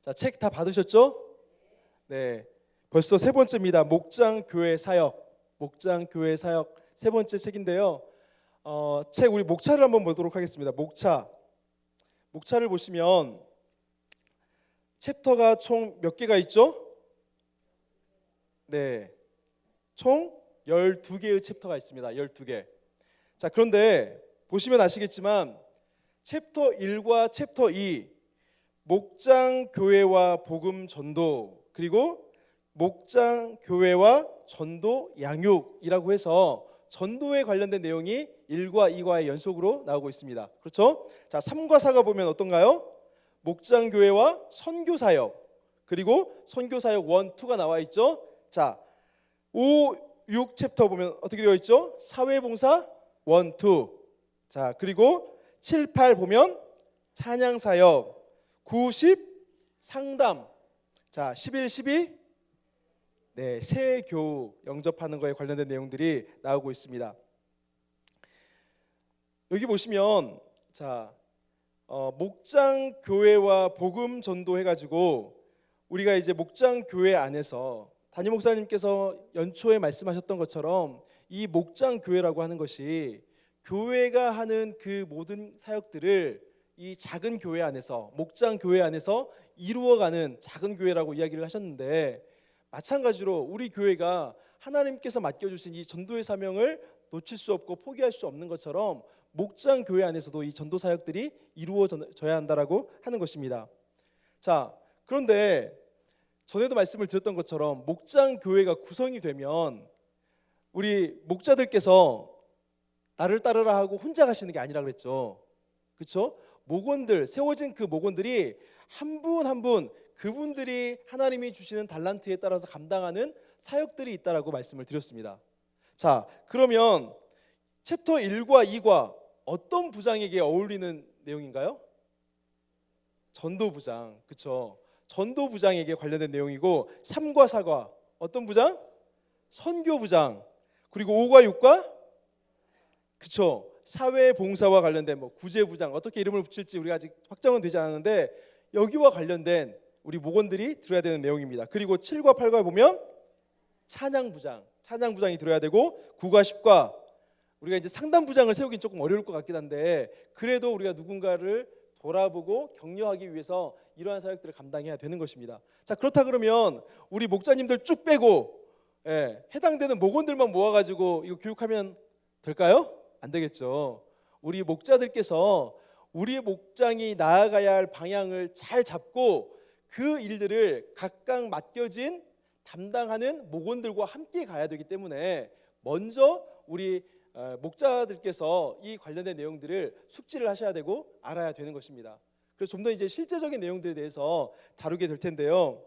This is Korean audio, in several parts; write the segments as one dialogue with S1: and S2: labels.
S1: 자, 책 다 받으셨죠? 네, 벌써 세 번째입니다. 목장 교회 사역, 목장 교회 사역 세 번째 책인데요. 책 우리 목차를 한번 보도록 하겠습니다. 목차를 보시면 챕터가 총 몇 개가 있죠? 네, 총 12개의 챕터가 있습니다. 12개. 자, 그런데 보시면 아시겠지만 챕터 1과 챕터 2, 목장 교회와 복음 전도, 그리고 목장 교회와 전도 양육이라고 해서 전도에 관련된 내용이 1과 2과의 연속으로 나오고 있습니다. 그렇죠? 자, 3과 4가 보면 어떤가요? 목장 교회와 선교 사역, 그리고 선교 사역 1, 2가 나와 있죠. 자, 5, 6 챕터 보면 어떻게 되어 있죠? 사회봉사 1, 2. 자, 그리고 7, 8 보면 찬양 사역, 9, 10 상담. 자, 11, 12 네, 세교 영접하는 거에 관련된 내용들이 나오고 있습니다. 여기 보시면 자, 목장 교회와 복음 전도 해가지고 우리가 이제 목장 교회 안에서 담임 목사님께서 연초에 말씀하셨던 것처럼 이 목장 교회라고 하는 것이 교회가 하는 그 모든 사역들을 이 작은 교회 안에서, 목장 교회 안에서 이루어가는 작은 교회라고 이야기를 하셨는데, 마찬가지로 우리 교회가 하나님께서 맡겨주신 이 전도의 사명을 놓칠 수 없고 포기할 수 없는 것처럼 목장 교회 안에서도 이 전도 사역들이 이루어져야 한다라고 하는 것입니다. 자, 그런데 전에도 말씀을 드렸던 것처럼 목장 교회가 구성이 되면 우리 목자들께서 나를 따르라 하고 혼자 가시는 게 아니라 그랬죠. 그렇죠? 목원들, 세워진 그 목원들이 한 분 한 분 그분들이 하나님이 주시는 달란트에 따라서 감당하는 사역들이 있다라고 말씀을 드렸습니다. 자, 그러면 챕터 1과 2과 어떤 부장에게 어울리는 내용인가요? 전도부장, 그렇죠? 전도부장에게 관련된 내용이고, 3과 4과 어떤 부장? 선교부장. 그리고 5과 6과 그렇죠? 사회봉사와 관련된 구제부장, 어떻게 이름을 붙일지 우리가 아직 확정은 되지 않았는데 여기와 관련된 우리 목원들이 들어야 되는 내용입니다. 그리고 7과 8과 보면 찬양부장이 들어야 되고, 9과 10과 우리가 이제 상담부장을 세우긴 조금 어려울 것 같긴 한데 그래도 우리가 누군가를 돌아보고 격려하기 위해서 이러한 사역들을 감당해야 되는 것입니다. 자, 그렇다 그러면 우리 목자님들 쭉 빼고 해당되는 목원들만 모아가지고 이거 교육하면 될까요? 안 되겠죠. 우리 목자들께서 우리의 목장이 나아가야 할 방향을 잘 잡고 그 일들을 각각 맡겨진 담당하는 목원들과 함께 가야 되기 때문에 먼저 우리 목자들께서 이 관련된 내용들을 숙지를 하셔야 되고 알아야 되는 것입니다. 그래서 좀 더 이제 실제적인 내용들에 대해서 다루게 될 텐데요.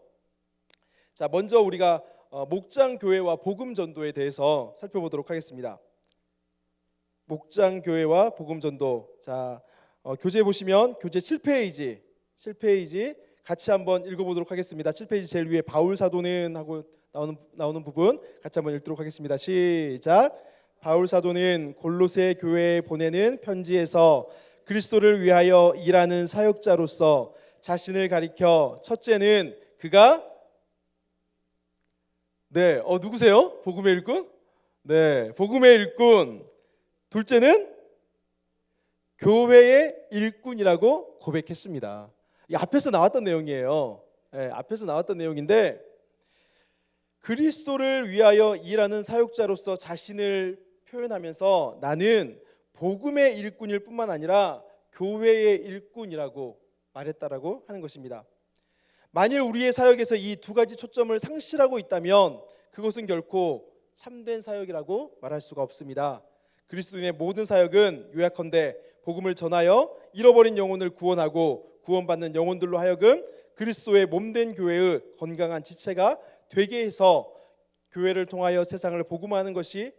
S1: 자, 먼저 우리가 목장 교회와 복음 전도에 대해서 살펴보도록 하겠습니다. 목장 교회와 복음 전도. 자, 교재 보시면 교재 7페이지 같이 한번 읽어보도록 하겠습니다. 7페이지 제일 위에 바울 사도는 하고 나오는 부분 같이 한번 읽도록 하겠습니다. 시작. 바울 사도는 골로새 교회에 보내는 편지에서 그리스도를 위하여 일하는 사역자로서 자신을 가리켜, 첫째는 그가 누구세요? 복음의 일꾼? 네, 복음의 일꾼. 둘째는 교회의 일꾼이라고 고백했습니다. 이 앞에서 나왔던 내용이에요. 앞에서 나왔던 내용인데, 그리스도를 위하여 일하는 사역자로서 자신을 표현하면서 나는 복음의 일꾼일 뿐만 아니라 교회의 일꾼이라고 말했다라고 하는 것입니다. 만일 우리의 사역에서 이 두 가지 초점을 상실하고 있다면 그것은 결코 참된 사역이라고 말할 수가 없습니다. 그리스도인의 모든 사역은 요약컨대 복음을 전하여 잃어버린 영혼을 구원하고 구원받는 영혼들로 하여금 그리스도의 몸된 교회의 건강한 지체가 되게 해서 교회를 통하여 세상을 복음화하는 것이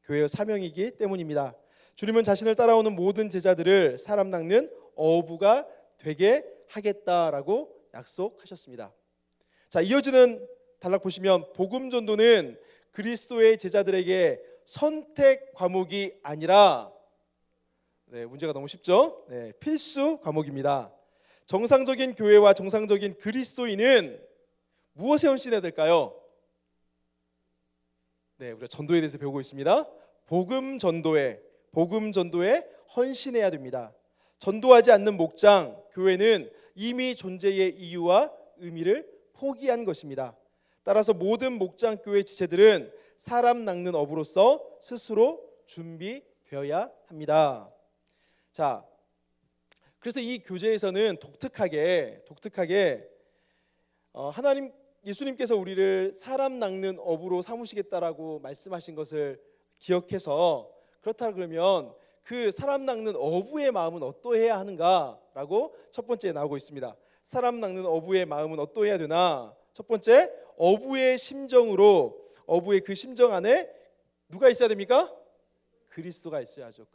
S1: 교회의 사명이기 때문입니다. 주님은 자신을 따라오는 모든 제자들을 사람 낚는 어부가 되게 하겠다라고 약속하셨습니다. 자, 이어지는 단락 보시면 복음 전도는 그리스도의 제자들에게 선택 과목이 아니라 문제가 너무 쉽죠? 필수 과목입니다. 정상적인 교회와 정상적인 그리스도인은 무엇에 헌신해야 될까요? 네, 우리가 전도에 대해서 배우고 있습니다. 복음 전도에 헌신해야 됩니다. 전도하지 않는 목장, 교회는 이미 존재의 이유와 의미를 포기한 것입니다. 따라서 모든 목장 교회 지체들은 사람 낚는 어부로서 스스로 준비되어야 합니다. 자, 그래서 이 교재에서는 독특하게 하나님 예수님께서 우리를 사람 낚는 어부로 삼으시겠다라고 말씀하신 것을 기억해서 그렇다 그러면 그 사람 낚는 어부의 마음은 어떠해야 하는가라고 첫 번째 나오고 있습니다. 사람 낚는 어부의 마음은 어떠해야 되나? 첫 번째, 어부의 그 심정 안에 누가 있어야 됩니까? 그리스도가 있어야죠.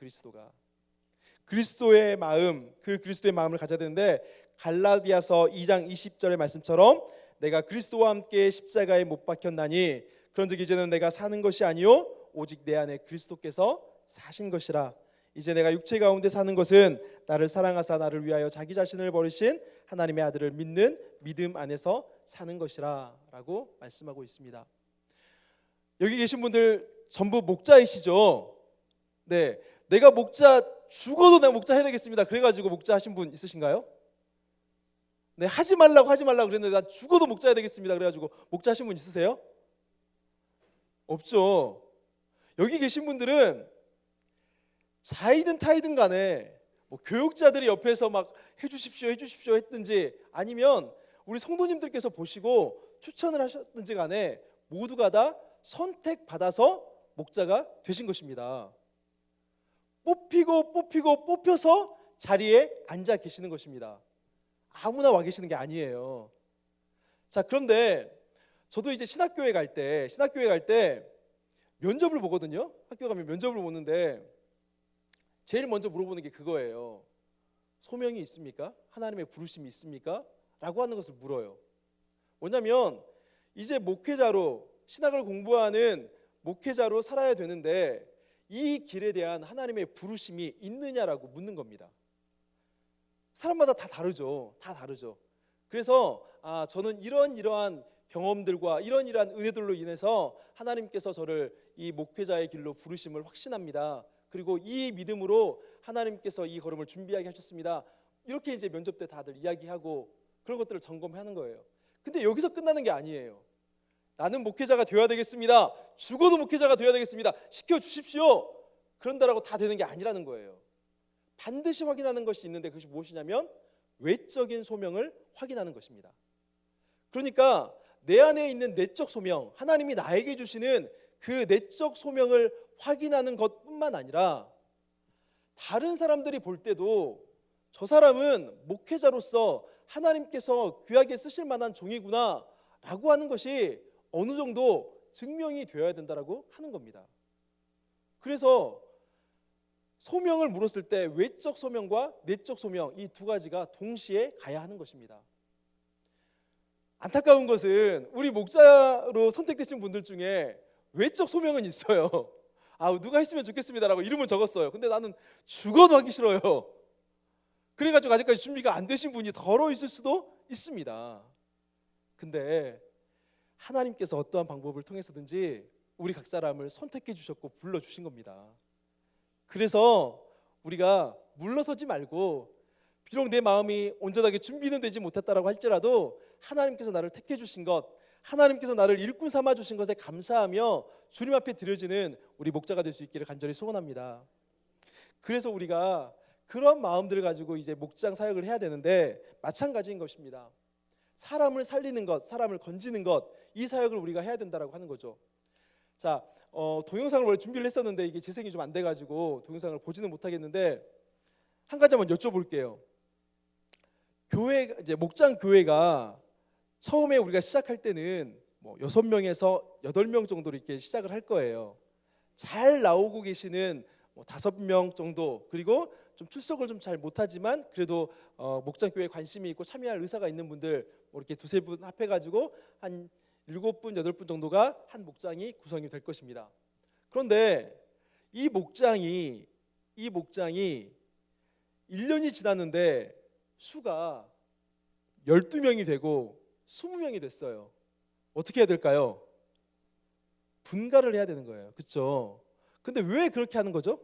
S1: 그리스도의 마음을 가져야 되는데 갈라디아서 2장 20절의 말씀처럼 내가 그리스도와 함께 십자가에 못 박혔나니 그런즉 이제는 내가 사는 것이 아니요 오직 내 안에 그리스도께서 사신 것이라. 이제 내가 육체 가운데 사는 것은 나를 사랑하사 나를 위하여 자기 자신을 버리신 하나님의 아들을 믿는 믿음 안에서 사는 것이라 라고 말씀하고 있습니다. 여기 계신 분들 전부 목자이시죠? 네, 내가 죽어도 내가 목자 해야 되겠습니다. 그래가지고 목자 하신 분 있으신가요? 네, 하지 말라고 그랬는데 나 죽어도 목자 해야 되겠습니다. 그래가지고 목자 하신 분 있으세요? 없죠. 여기 계신 분들은 자이든 타이든 간에 뭐 교육자들이 옆에서 막 해주십시오 했든지 아니면 우리 성도님들께서 보시고 추천을 하셨든지 간에 모두가 다 선택받아서 목자가 되신 것입니다. 뽑혀서 자리에 앉아 계시는 것입니다. 아무나 와 계시는 게 아니에요. 자, 그런데 저도 이제 신학교에 갈 때 면접을 보거든요. 학교 가면 면접을 보는데 제일 먼저 물어보는 게 그거예요. 소명이 있습니까? 하나님의 부르심이 있습니까? 라고 하는 것을 물어요. 뭐냐면 이제 신학을 공부하는 목회자로 살아야 되는데 이 길에 대한 하나님의 부르심이 있느냐라고 묻는 겁니다. 사람마다 다 다르죠. 그래서 저는 이러한 경험들과 이러한 은혜들로 인해서 하나님께서 저를 이 목회자의 길로 부르심을 확신합니다. 그리고 이 믿음으로 하나님께서 이 걸음을 준비하게 하셨습니다. 이렇게 이제 면접 때 다들 이야기하고 그런 것들을 점검하는 거예요. 근데 여기서 끝나는 게 아니에요. 나는 목회자가 되어야 되겠습니다. 죽어도 목회자가 되어야 되겠습니다. 시켜주십시오. 그런다라고 다 되는 게 아니라는 거예요. 반드시 확인하는 것이 있는데 그것이 무엇이냐면 외적인 소명을 확인하는 것입니다. 그러니까 내 안에 있는 내적 소명, 하나님이 나에게 주시는 그 내적 소명을 확인하는 것뿐만 아니라 다른 사람들이 볼 때도 저 사람은 목회자로서 하나님께서 귀하게 쓰실 만한 종이구나 라고 하는 것이 어느 정도 증명이 되어야 된다라고 하는 겁니다. 그래서 소명을 물었을 때 외적 소명과 내적 소명 이 두 가지가 동시에 가야 하는 것입니다. 안타까운 것은 우리 목자로 선택되신 분들 중에 외적 소명은 있어요. 누가 했으면 좋겠습니다라고 이름을 적었어요. 근데 나는 죽어도 하기 싫어요. 그래가지고 아직까지 준비가 안 되신 분이 더러 있을 수도 있습니다. 근데 하나님께서 어떠한 방법을 통해서든지 우리 각 사람을 선택해 주셨고 불러주신 겁니다. 그래서 우리가 물러서지 말고 비록 내 마음이 온전하게 준비는 되지 못했다라고 할지라도 하나님께서 나를 택해 주신 것, 하나님께서 나를 일꾼 삼아 주신 것에 감사하며 주님 앞에 드려지는 우리 목자가 될 수 있기를 간절히 소원합니다. 그래서 우리가 그런 마음들을 가지고 이제 목장 사역을 해야 되는데 마찬가지인 것입니다. 사람을 살리는 것, 사람을 건지는 것, 이 사역을 우리가 해야 된다라고 하는 거죠. 자, 동영상을 원래 준비를 했었는데 이게 재생이 좀 안 돼가지고 동영상을 보지는 못하겠는데 한 가지 한번 여쭤볼게요. 이제 목장 교회가 처음에 우리가 시작할 때는 6명에서 8명 정도로 이렇게 시작을 할 거예요. 잘 나오고 계시는 5명 정도, 그리고 좀 출석을 좀 잘 못하지만 그래도 목장 교회에 관심이 있고 참여할 의사가 있는 분들 이렇게 2-3분 합해가지고 한 7분, 8분 정도가 한 목장이 구성이 될 것입니다. 그런데 이 목장이 1년이 지났는데 수가 12명이 되고 20명이 됐어요. 어떻게 해야 될까요? 분가를 해야 되는 거예요. 그렇죠? 근데 왜 그렇게 하는 거죠?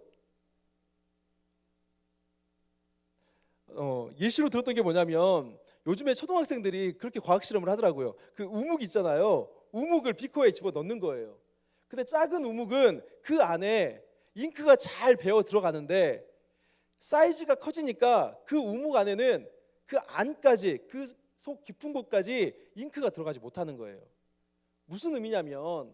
S1: 예시로 들었던 게 뭐냐면 요즘에 초등학생들이 그렇게 과학 실험을 하더라고요. 그 우묵 있잖아요. 우묵을 비커에 집어 넣는 거예요. 근데 작은 우묵은 그 안에 잉크가 잘 배어 들어가는데 사이즈가 커지니까 그 우묵 안에는 그 안까지, 그 속 깊은 곳까지 잉크가 들어가지 못하는 거예요. 무슨 의미냐면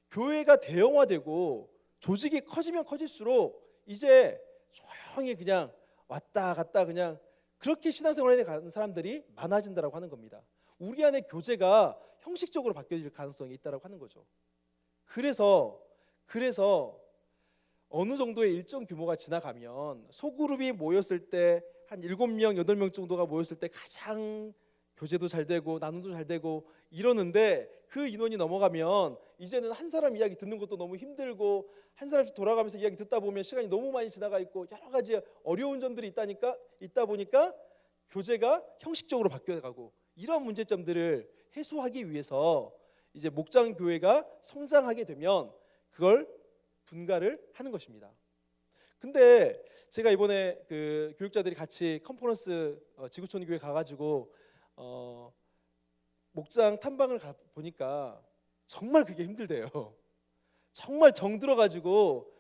S1: 교회가 대형화되고 조직이 커지면 커질수록 이제 조용히 그냥 왔다 갔다 그냥 그렇게 신앙생활에 가는 사람들이 많아진다라고 하는 겁니다. 우리 안에 교제가 형식적으로 바뀌어질 가능성이 있다라고 하는 거죠. 그래서 어느 정도의 일정 규모가 지나가면 소그룹이 모였을 때 한 7명, 8명 정도가 모였을 때 가장 교제도 잘 되고 나눔도 잘 되고 이러는데 그 인원이 넘어가면 이제는 한 사람 이야기 듣는 것도 너무 힘들고 한 사람씩 돌아가면서 이야기 듣다 보면 시간이 너무 많이 지나가 있고 여러 가지 어려운 점들이 있다 보니까 교제가 형식적으로 바뀌어가고 이런 문제점들을 해소하기 위해서 이제 목장 교회가 성장하게 되면 그걸 분가를 하는 것입니다. 근데 제가 이번에 그 교육자들이 같이 컨퍼런스 지구촌 교회 가가지고 목장 탐방을 가 보니까 정말 그게 힘들대요. 정말 정 들어가지고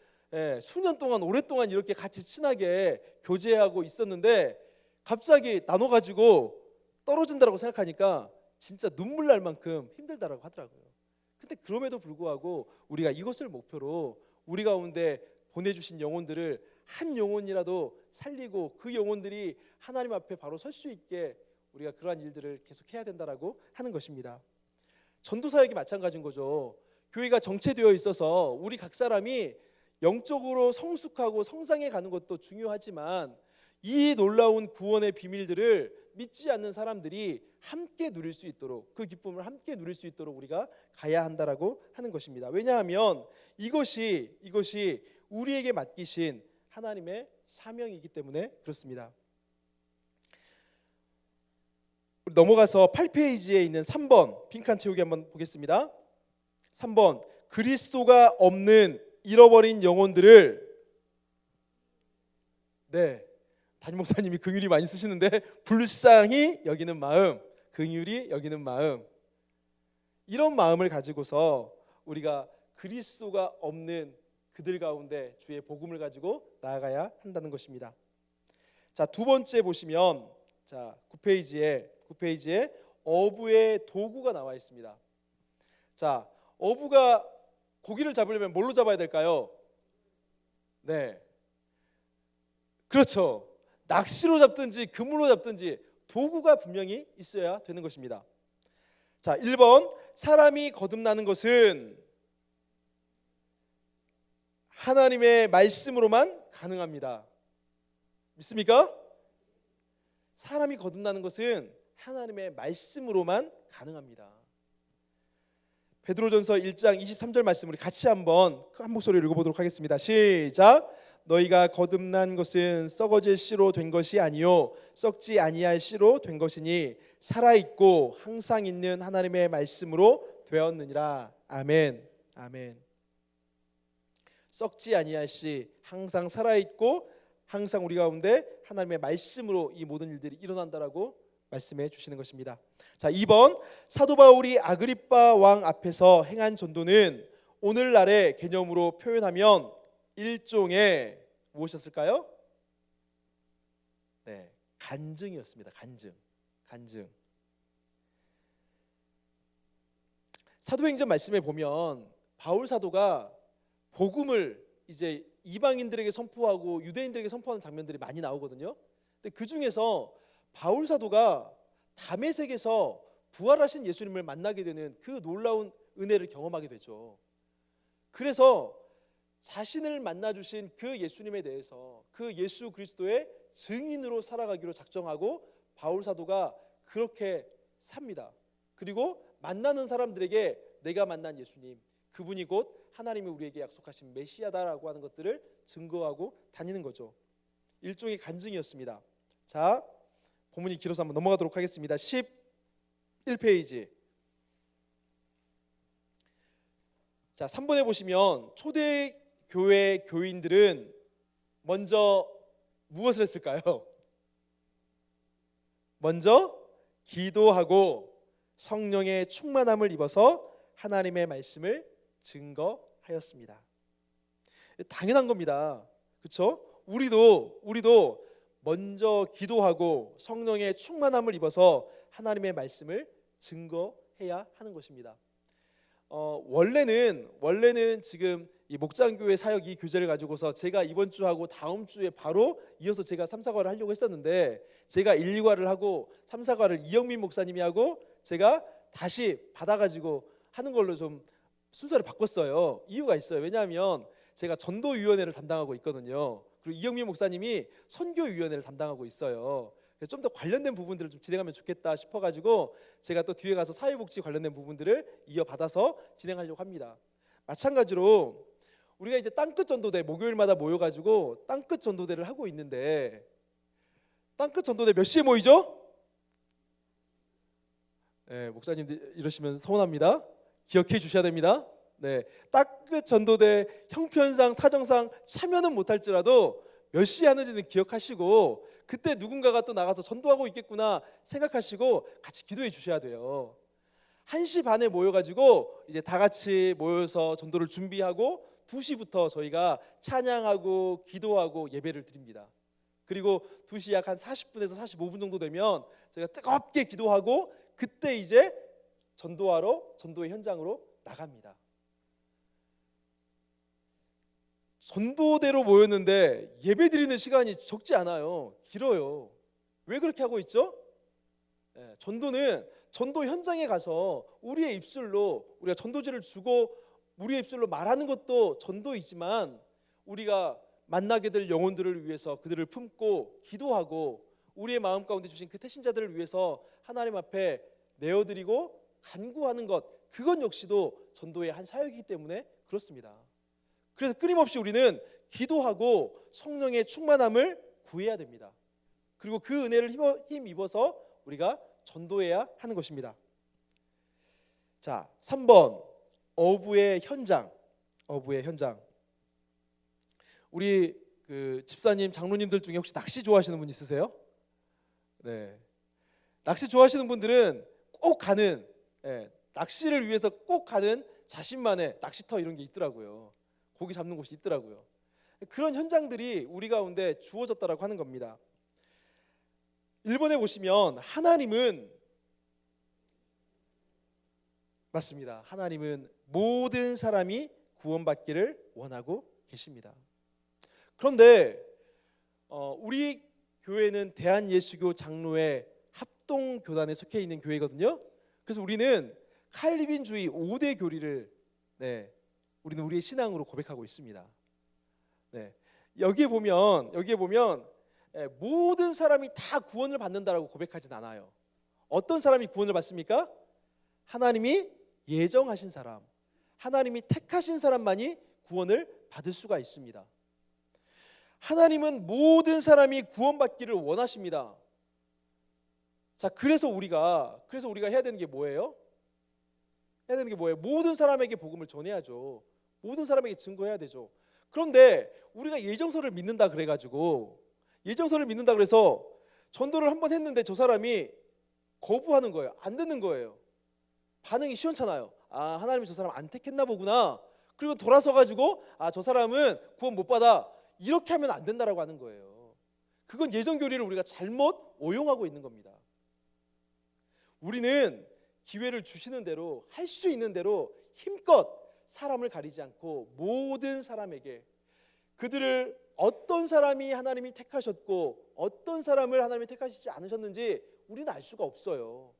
S1: 수년 동안 오랫동안 이렇게 같이 친하게 교제하고 있었는데 갑자기 나눠가지고 떨어진다라고 생각하니까 진짜 눈물 날 만큼 힘들다라고 하더라고요. 근데 그럼에도 불구하고 우리가 이것을 목표로 우리 가운데 보내주신 영혼들을 한 영혼이라도 살리고 그 영혼들이 하나님 앞에 바로 설 수 있게 우리가 그러한 일들을 계속 해야 된다라고 하는 것입니다. 전도 사역이 마찬가지인 거죠. 교회가 정체되어 있어서 우리 각 사람이 영적으로 성숙하고 성장해 가는 것도 중요하지만 이 놀라운 구원의 비밀들을 믿지 않는 사람들이 함께 누릴 수 있도록 그 기쁨을 함께 누릴 수 있도록 우리가 가야 한다라고 하는 것입니다. 왜냐하면 이것이 우리에게 맡기신 하나님의 사명이기 때문에 그렇습니다. 넘어가서 8페이지에 있는 3번 빈칸 채우기 한번 보겠습니다. 3번 그리스도가 없는 잃어버린 영혼들을 담임 목사님이 긍휼히 많이 쓰시는데 불쌍히 여기는 마음, 긍휼히 여기는 마음 이런 마음을 가지고서 우리가 그리스도가 없는 그들 가운데 주의 복음을 가지고 나아가야 한다는 것입니다. 자, 두 번째 보시면 자 9페이지에 어부의 도구가 나와 있습니다. 자, 어부가 고기를 잡으려면 뭘로 잡아야 될까요? 그렇죠. 낚시로 잡든지 그물로 잡든지 도구가 분명히 있어야 되는 것입니다. 자, 1번 사람이 거듭나는 것은 하나님의 말씀으로만 가능합니다. 믿습니까? 사람이 거듭나는 것은 하나님의 말씀으로만 가능합니다. 베드로전서 1장 23절 말씀 우리 같이 한번 한 목소리로 읽어보도록 하겠습니다. 시작. 너희가 거듭난 것은 썩어질 씨로 된 것이 아니요 썩지 아니할 씨로 된 것이니 살아있고 항상 있는 하나님의 말씀으로 되었느니라. 아멘. 아멘. 썩지 아니할 씨, 항상 살아있고 항상 우리 가운데 하나님의 말씀으로 이 모든 일들이 일어난다라고 말씀해 주시는 것입니다. 자, 2번 사도 바울이 아그리빠 왕 앞에서 행한 전도는 오늘날의 개념으로 표현하면 일종의 무엇이었을까요? 간증이었습니다. 간증. 사도행전 말씀에 보면 바울 사도가 복음을 이제 이방인들에게 선포하고 유대인들에게 선포하는 장면들이 많이 나오거든요. 근데 그 중에서 바울 사도가 다메섹에서 부활하신 예수님을 만나게 되는 그 놀라운 은혜를 경험하게 되죠. 그래서 자신을 만나 주신 그 예수님에 대해서 그 예수 그리스도의 증인으로 살아가기로 작정하고 바울 사도가 그렇게 삽니다. 그리고 만나는 사람들에게 내가 만난 예수님, 그분이 곧 하나님이 우리에게 약속하신 메시아다라고 하는 것들을 증거하고 다니는 거죠. 일종의 간증이었습니다. 자, 본문이 길어서 한번 넘어가도록 하겠습니다. 11페이지. 자, 3번에 보시면 초대교회 교인들은 먼저 무엇을 했을까요? 먼저 기도하고 성령의 충만함을 입어서 하나님의 말씀을 증거하였습니다. 당연한 겁니다. 그렇죠? 우리도 먼저 기도하고 성령의 충만함을 입어서 하나님의 말씀을 증거해야 하는 것입니다. 원래는 지금 이 목장교회 사역 이 교재를 가지고서 제가 이번 주하고 다음 주에 바로 이어서 제가 3, 4과를 하려고 했었는데, 제가 1, 2과를 하고 3, 4과를 이영민 목사님이 하고 제가 다시 받아가지고 하는 걸로 좀 순서를 바꿨어요. 이유가 있어요. 왜냐하면 제가 전도위원회를 담당하고 있거든요. 그리고 이영민 목사님이 선교위원회를 담당하고 있어요. 좀 더 관련된 부분들을 좀 진행하면 좋겠다 싶어가지고 제가 또 뒤에 가서 사회복지 관련된 부분들을 이어받아서 진행하려고 합니다. 마찬가지로 우리가 이제 땅끝 전도대 목요일마다 모여가지고 땅끝 전도대를 하고 있는데, 땅끝 전도대 몇 시에 모이죠? 네, 목사님들 이러시면 서운합니다. 기억해 주셔야 됩니다. 네, 땅끝 전도대 형편상 사정상 참여는 못할지라도 몇 시에 하는지는 기억하시고, 그때 누군가가 또 나가서 전도하고 있겠구나 생각하시고 같이 기도해 주셔야 돼요. 1시 반에 모여가지고 이제 다 같이 모여서 전도를 준비하고 2시부터 저희가 찬양하고 기도하고 예배를 드립니다. 그리고 2시 약 한 40분에서 45분 정도 되면 저희가 뜨겁게 기도하고 그때 이제 전도의 현장으로 나갑니다. 전도대로 모였는데 예배 드리는 시간이 적지 않아요. 길어요. 왜 그렇게 하고 있죠? 전도는 전도 현장에 가서 우리의 입술로 우리가 전도지를 주고 우리의 입술로 말하는 것도 전도이지만, 우리가 만나게 될 영혼들을 위해서 그들을 품고 기도하고 우리의 마음 가운데 주신 그 태신자들을 위해서 하나님 앞에 내어드리고 간구하는 것, 그것 역시도 전도의 한 사역이기 때문에 그렇습니다. 그래서 끊임없이 우리는 기도하고 성령의 충만함을 구해야 됩니다. 그리고 그 은혜를 힘입어서 우리가 전도해야 하는 것입니다. 자, 3번 어부의 현장. 우리 그 집사님, 장로님들 중에 혹시 낚시 좋아하시는 분 있으세요? 네, 낚시 좋아하시는 분들은 꼭 가는, 낚시를 위해서 꼭 가는 자신만의 낚시터 이런 게 있더라고요. 고기 잡는 곳이 있더라고요. 그런 현장들이 우리 가운데 주어졌다라고 하는 겁니다. 1번에 보시면 맞습니다. 하나님은 모든 사람이 구원받기를 원하고 계십니다. 그런데 우리 교회는 대한예수교 장로회 합동교단에 속해 있는 교회거든요. 그래서 우리는 칼빈주의 5대 교리를 우리는 우리의 신앙으로 고백하고 있습니다. 여기에 보면 모든 사람이 다 구원을 받는다라고 고백하진 않아요. 어떤 사람이 구원을 받습니까? 하나님이 예정하신 사람, 하나님이 택하신 사람만이 구원을 받을 수가 있습니다. 하나님은 모든 사람이 구원받기를 원하십니다. 자, 그래서 우리가 해야 되는 게 뭐예요? 모든 사람에게 복음을 전해야죠. 모든 사람에게 증거해야 되죠. 그런데 우리가 예정서를 믿는다 그래서 전도를 한번 했는데 저 사람이 거부하는 거예요. 안 듣는 거예요. 반응이 시원찮아요. 하나님이 저 사람 안 택했나 보구나. 그리고 돌아서 가지고 저 사람은 구원 못 받아. 이렇게 하면 안 된다라고 하는 거예요. 그건 예정교리를 우리가 잘못 오용하고 있는 겁니다. 우리는 기회를 주시는 대로, 할 수 있는 대로 힘껏 사람을 가리지 않고 모든 사람에게, 그들을 어떤 사람이 하나님이 택하셨고 어떤 사람을 하나님이 택하시지 않으셨는지 우리는 알 수가 없어요.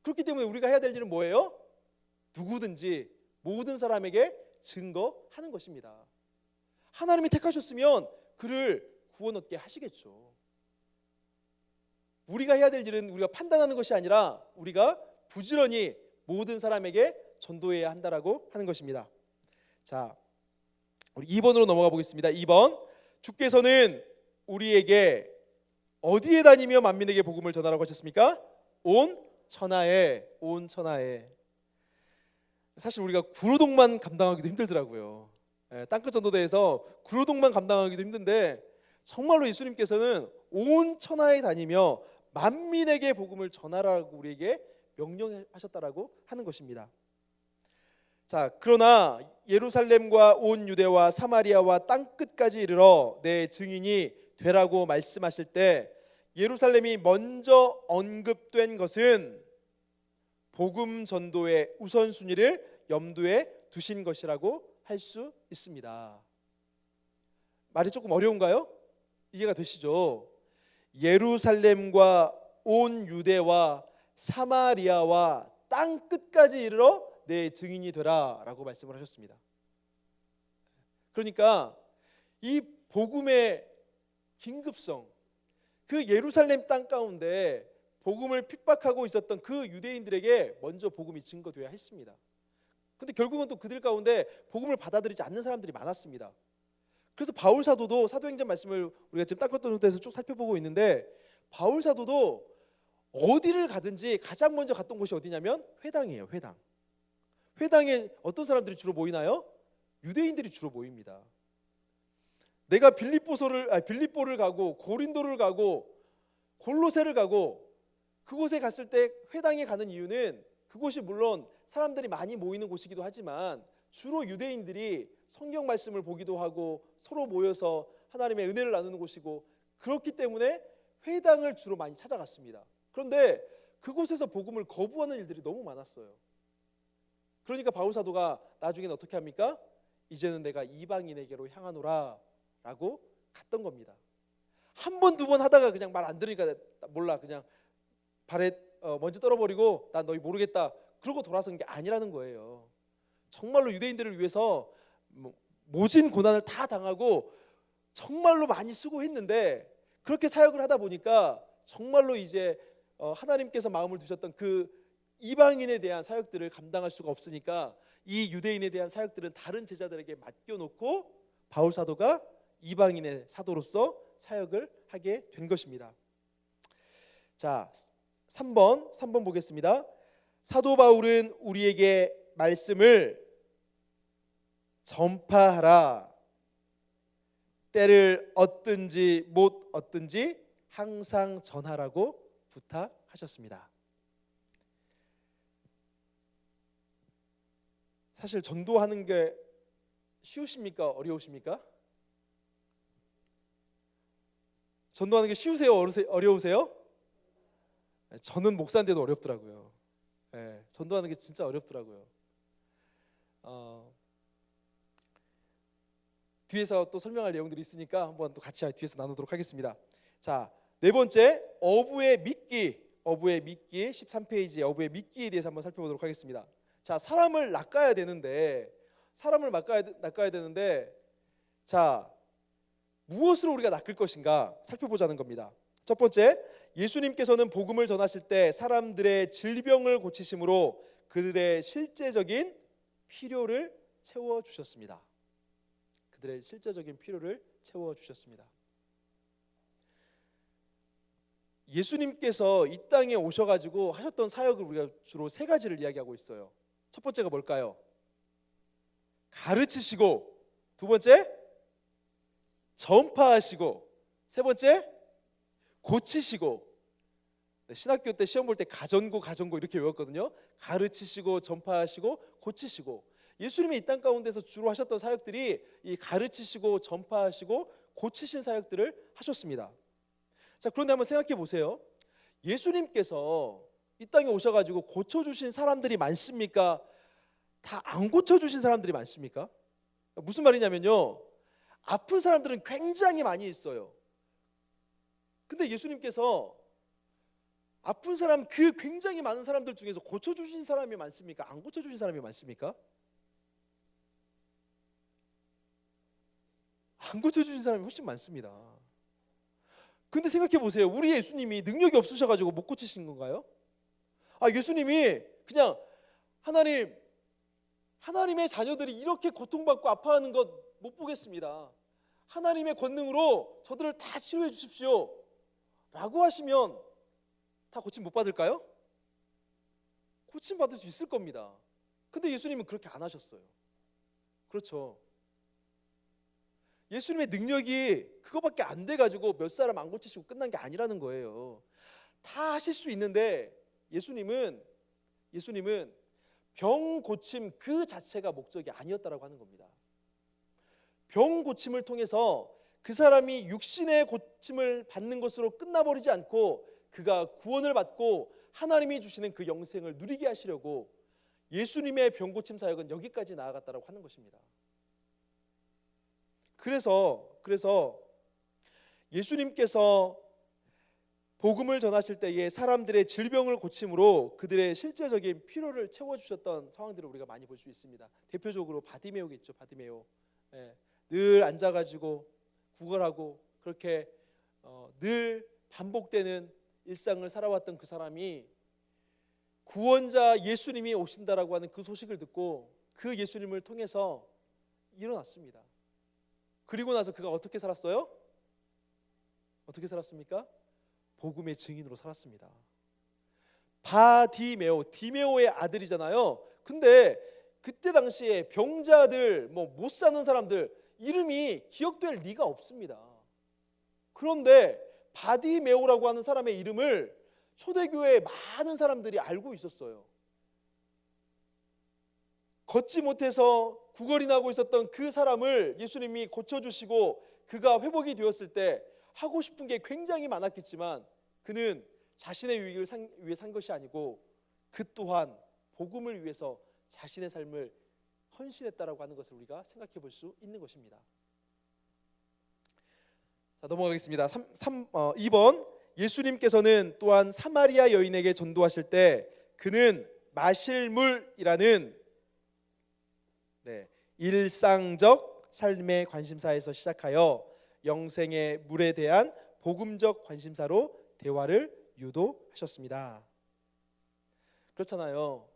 S1: 그렇기 때문에 우리가 해야 될 일은 뭐예요? 누구든지 모든 사람에게 증거하는 것입니다. 하나님이 택하셨으면 그를 구원 얻게 하시겠죠. 우리가 해야 될 일은 우리가 판단하는 것이 아니라 우리가 부지런히 모든 사람에게 전도해야 한다라고 하는 것입니다. 자, 우리 2번으로 넘어가 보겠습니다. 2번, 주께서는 우리에게 어디에 다니며 만민에게 복음을 전하라고 하셨습니까? 온 천하에. 온 천하에. 사실 우리가 구로동만 감당하기도 힘들더라고요. 땅끝 전도대에서 구로동만 감당하기도 힘든데 정말로 예수님께서는 온 천하에 다니며 만민에게 복음을 전하라고 우리에게 명령하셨다라고 하는 것입니다. 자, 그러나 예루살렘과 온 유대와 사마리아와 땅끝까지 이르러 내 증인이 되라고 말씀하실 때 예루살렘이 먼저 언급된 것은 복음 전도의 우선순위를 염두에 두신 것이라고 할 수 있습니다. 말이 조금 어려운가요? 이해가 되시죠? 예루살렘과 온 유대와 사마리아와 땅 끝까지 이르러 내 증인이 되라라고 말씀을 하셨습니다. 그러니까 이 복음의 긴급성, 그 예루살렘 땅 가운데 복음을 핍박하고 있었던 그 유대인들에게 먼저 복음이 증거되어야 했습니다. 근데 결국은 또 그들 가운데 복음을 받아들이지 않는 사람들이 많았습니다. 그래서 바울 사도도 사도행전 말씀을 우리가 지금 땅끝 전도에서 쭉 살펴보고 있는데 바울 사도도 어디를 가든지 가장 먼저 갔던 곳이 어디냐면 회당이에요. 회당. 회당에 어떤 사람들이 주로 모이나요? 유대인들이 주로 모입니다. 내가 빌립보를 가고 고린도를 가고 골로새를 가고 그곳에 갔을 때 회당에 가는 이유는 그곳이 물론 사람들이 많이 모이는 곳이기도 하지만 주로 유대인들이 성경 말씀을 보기도 하고 서로 모여서 하나님의 은혜를 나누는 곳이고 그렇기 때문에 회당을 주로 많이 찾아갔습니다. 그런데 그곳에서 복음을 거부하는 일들이 너무 많았어요. 그러니까 바울 사도가 나중에는 어떻게 합니까? 이제는 내가 이방인에게로 향하노라 라고 갔던 겁니다. 한 번, 두 번 하다가 그냥 말 안 들으니까 몰라 그냥 발에 먼지 떨어버리고 난 너희 모르겠다 그러고 돌아선 게 아니라는 거예요. 정말로 유대인들을 위해서 모진 고난을 다 당하고 정말로 많이 수고했는데 그렇게 사역을 하다 보니까 정말로 이제 하나님께서 마음을 두셨던 그 이방인에 대한 사역들을 감당할 수가 없으니까 이 유대인에 대한 사역들은 다른 제자들에게 맡겨놓고 바울 사도가 이방인의 사도로서 사역을 하게 된 것입니다. 자, 3번 보겠습니다. 사도 바울은 우리에게 말씀을 전파하라. 때를 얻든지 못 얻든지 항상 전하라고 부탁하셨습니다. 사실 전도하는 게 쉬우십니까? 어려우십니까? 전도하는 게 쉬우세요? 어려우세요? 저는 목사인데도 어렵더라고요. 전도하는 게 진짜 어렵더라고요. 뒤에서 또 설명할 내용들이 있으니까 한번 또 같이 뒤에서 나누도록 하겠습니다. 자, 네 번째 어부의 미끼 13페이지의 어부의 미끼에 대해서 한번 살펴보도록 하겠습니다. 자, 사람을 낚아야 되는데 자, 무엇으로 우리가 낚을 것인가 살펴보자는 겁니다. 첫 번째, 예수님께서는 복음을 전하실 때 사람들의 질병을 고치심으로 그들의 실제적인 필요를 채워주셨습니다. 그들의 실제적인 필요를 채워주셨습니다. 예수님께서 이 땅에 오셔가지고 하셨던 사역을 우리가 주로 세 가지를 이야기하고 있어요. 첫 번째가 뭘까요? 가르치시고, 두 번째 전파하시고, 세 번째 고치시고. 신학교 때 시험 볼 때 가전고 이렇게 외웠거든요. 가르치시고 전파하시고 고치시고. 예수님이 이 땅 가운데서 주로 하셨던 사역들이 이 가르치시고 전파하시고 고치신 사역들을 하셨습니다. 자, 그런데 한번 생각해 보세요. 예수님께서 이 땅에 오셔가지고 고쳐주신 사람들이 많습니까? 다 안 고쳐주신 사람들이 많습니까? 무슨 말이냐면요, 아픈 사람들은 굉장히 많이 있어요. 근데 예수님께서 아픈 사람, 그 굉장히 많은 사람들 중에서 고쳐주신 사람이 많습니까? 안 고쳐주신 사람이 많습니까? 안 고쳐주신 사람이 훨씬 많습니다. 근데 생각해 보세요. 우리 예수님이 능력이 없으셔가지고 못 고치신 건가요? 예수님이 그냥 하나님의 자녀들이 이렇게 고통받고 아파하는 것 못 보겠습니다. 하나님의 권능으로 저들을 다 치료해 주십시오 라고 하시면 다 고침 못 받을까요? 고침 받을 수 있을 겁니다. 근데 예수님은 그렇게 안 하셨어요. 그렇죠. 예수님의 능력이 그거밖에 안 돼가지고 몇 사람 안 고치시고 끝난 게 아니라는 거예요. 다 하실 수 있는데 예수님은 병 고침 그 자체가 목적이 아니었다라고 하는 겁니다. 병 고침을 통해서 그 사람이 육신의 고침을 받는 것으로 끝나버리지 않고 그가 구원을 받고 하나님이 주시는 그 영생을 누리게 하시려고 예수님의 병 고침 사역은 여기까지 나아갔다라고 하는 것입니다. 그래서 예수님께서 복음을 전하실 때에 사람들의 질병을 고침으로 그들의 실제적인 필요를 채워주셨던 상황들을 우리가 많이 볼 수 있습니다. 대표적으로 바디메오겠죠. 바디메오. 늘 앉아가지고 구걸하고 그렇게 늘 반복되는 일상을 살아왔던 그 사람이 구원자 예수님이 오신다라고 하는 그 소식을 듣고 그 예수님을 통해서 일어났습니다. 그리고 나서 그가 어떻게 살았어요? 어떻게 살았습니까? 복음의 증인으로 살았습니다. 바디메오, 디메오의 아들이잖아요. 근데 그때 당시에 병자들, 못 사는 사람들 이름이 기억될 리가 없습니다. 그런데 바디메오라고 하는 사람의 이름을 초대교회의 많은 사람들이 알고 있었어요. 걷지 못해서 구걸이 나고 있었던 그 사람을 예수님이 고쳐주시고 그가 회복이 되었을 때 하고 싶은 게 굉장히 많았겠지만 그는 자신의 유익을 위해 산 것이 아니고 그 또한 복음을 위해서 자신의 삶을 헌신했다라고 하는 것을 우리가 생각해 볼 수 있는 것입니다. 자, 넘어가겠습니다. 2번 예수님께서는 또한 사마리아 여인에게 전도하실 때 그는 마실 물이라는 일상적 삶의 관심사에서 시작하여 영생의 물에 대한 복음적 관심사로 대화를 유도하셨습니다. 그렇잖아요.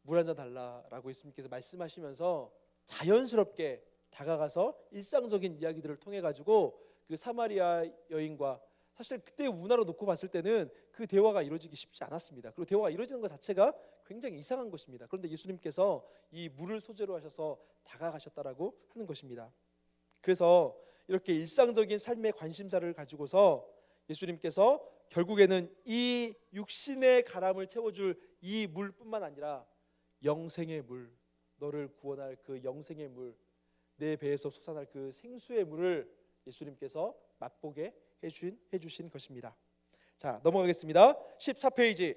S1: 물 한 잔 달라라고 예수님께서 말씀하시면서 자연스럽게 다가가서 일상적인 이야기들을 통해 가지고 그 사마리아 여인과 사실 그때 문화로 놓고 봤을 때는 그 대화가 이루어지기 쉽지 않았습니다. 그리고 대화가 이루어지는 것 자체가 굉장히 이상한 것입니다. 그런데 예수님께서 이 물을 소재로 하셔서 다가가셨다라고 하는 것입니다. 그래서 이렇게 일상적인 삶의 관심사를 가지고서 예수님께서 결국에는 이 육신의 가람을 채워줄 이 물뿐만 아니라 영생의 물, 너를 구원할 그 영생의 물, 내 배에서 솟아날 그 생수의 물을 예수님께서 맛보게 해주신 것입니다. 자, 넘어가겠습니다. 14페이지.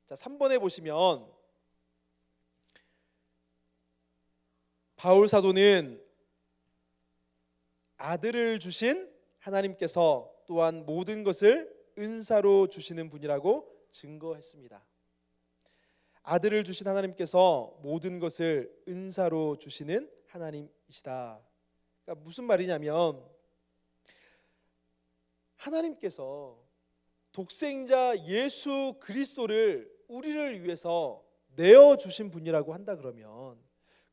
S1: 자, 3번에 보시면 바울 사도는 아들을 주신 하나님께서 또한 모든 것을 은사로 주시는 분이라고 증거했습니다. 아들을 주신 하나님께서 모든 것을 은사로 주시는 하나님이시다. 그러니까 무슨 말이냐면 하나님께서 독생자 예수 그리스도를 우리를 위해서 내어주신 분이라고 한다 그러면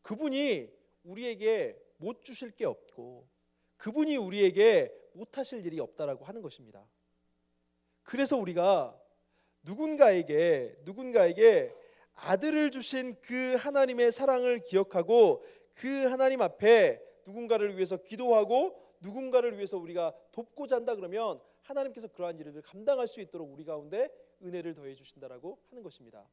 S1: 그분이 우리에게 못 주실 게 없고 그분이 우리에게 못하실 일이 없다라고 하는 것입니다. 그래서 우리가 누군가에게 아들을 주신 그 하나님의 사랑을 기억하고 그 하나님 앞에 누군가를 위해서 기도하고 누군가를 위해서 우리가 돕고자 한다 그러면 하나님께서 그러한 일을 감당할 수 있도록 우리 가운데 은혜를 더해 주신다라고 하는 것입니다.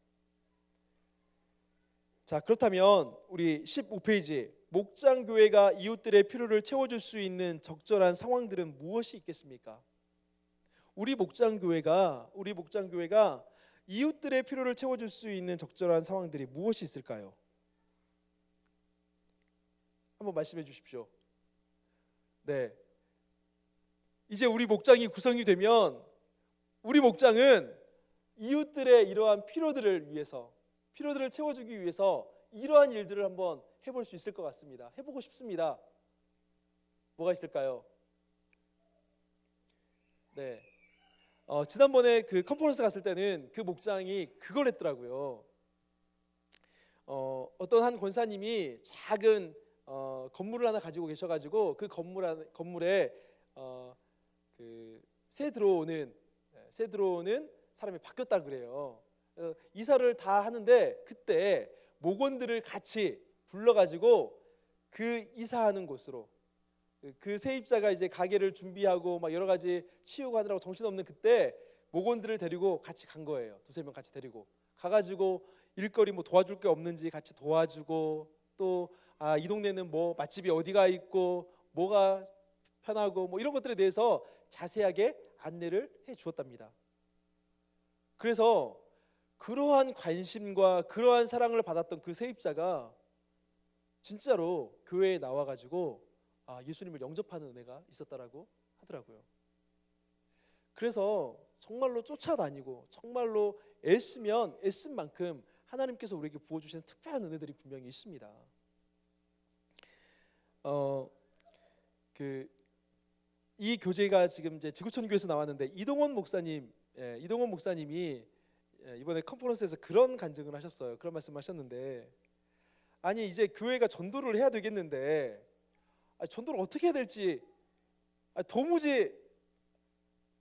S1: 자, 그렇다면 우리 15페이지 목장교회가 이웃들의 필요를 채워줄 수 있는 적절한 상황들은 무엇이 있겠습니까? 우리 목장교회가 이웃들의 필요를 채워줄 수 있는 적절한 상황들이 무엇이 있을까요? 한번 말씀해 주십시오. 네, 이제 우리 목장이 구성이 되면 우리 목장은 이웃들의 이러한 필요들을 채워주기 위해서 이러한 일들을 한번 해볼 수 있을 것 같습니다. 해보고 싶습니다. 뭐가 있을까요? 네, 지난번에 그 컨퍼런스 갔을 때는 그 목장이 그걸 했더라고요. 어떤 한 권사님이 작은 건물을 하나 가지고 계셔가지고 그 건물에 그 새 들어오는 사람이 바뀌었다 그래요. 이사를 다 하는데 그때 목원들을 같이 불러가지고 그 이사하는 곳으로, 그 세입자가 이제 가게를 준비하고 막 여러 가지 치우고 하느라고 정신없는 그때 목원들을 데리고 같이 간 거예요. 두세 명 같이 데리고 가가지고 일거리 뭐 도와줄 게 없는지 같이 도와주고, 또 이 동네는 뭐 맛집이 어디가 있고 뭐가 편하고 뭐 이런 것들에 대해서 자세하게 안내를 해 주었답니다. 그래서 그러한 관심과 그러한 사랑을 받았던 그 세입자가 진짜로 교회에 나와가지고 예수님을 영접하는 은혜가 있었다라고 하더라고요. 그래서 정말로 쫓아다니고 정말로 애쓰면 애쓴 만큼 하나님께서 우리에게 부어주시는 특별한 은혜들이 분명히 있습니다. 이 교재가 지금 이제 지구촌교회에서 나왔는데 이동원 목사님이 이번에 컨퍼런스에서 그런 간증을 하셨어요. 그런 말씀하셨는데, 아니 이제 교회가 전도를 해야 되겠는데 전도를 어떻게 해야 될지 도무지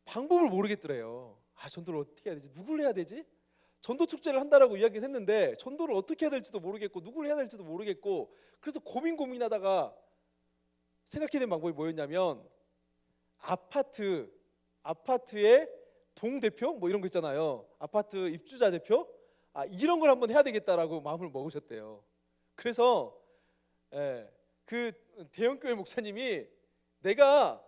S1: 방법을 모르겠더래요. 전도를 어떻게 해야 되지? 누구를 해야 되지? 전도 축제를 한다라고 이야기를 했는데 전도를 어떻게 해야 될지도 모르겠고 누구를 해야 될지도 모르겠고, 그래서 고민하다가 생각해낸 방법이 뭐였냐면 아파트의 동대표 뭐 이런 거 있잖아요. 아파트 입주자 대표 이런 걸 한번 해야 되겠다라고 마음을 먹으셨대요. 그래서 그 대형교회 목사님이 내가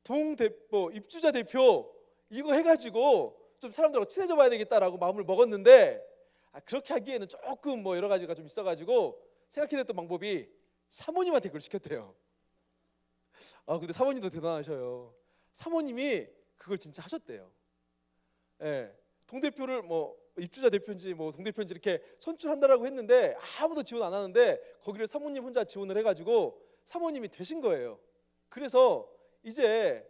S1: 동대표 입주자 대표 이거 해가지고 좀 사람들하고 친해져 봐야 되겠다라고 마음을 먹었는데, 그렇게 하기에는 조금 뭐 여러 가지가 좀 있어가지고 생각해냈던 방법이 사모님한테 그걸 시켰대요. 근데 사모님도 대단하셔요. 사모님이 그걸 진짜 하셨대요. 동대표를 뭐 입주자 대표인지 뭐 동대표인지 이렇게 선출한다라고 했는데 아무도 지원 안 하는데 거기를 사모님 혼자 지원을 해가지고 사모님이 되신 거예요. 그래서 이제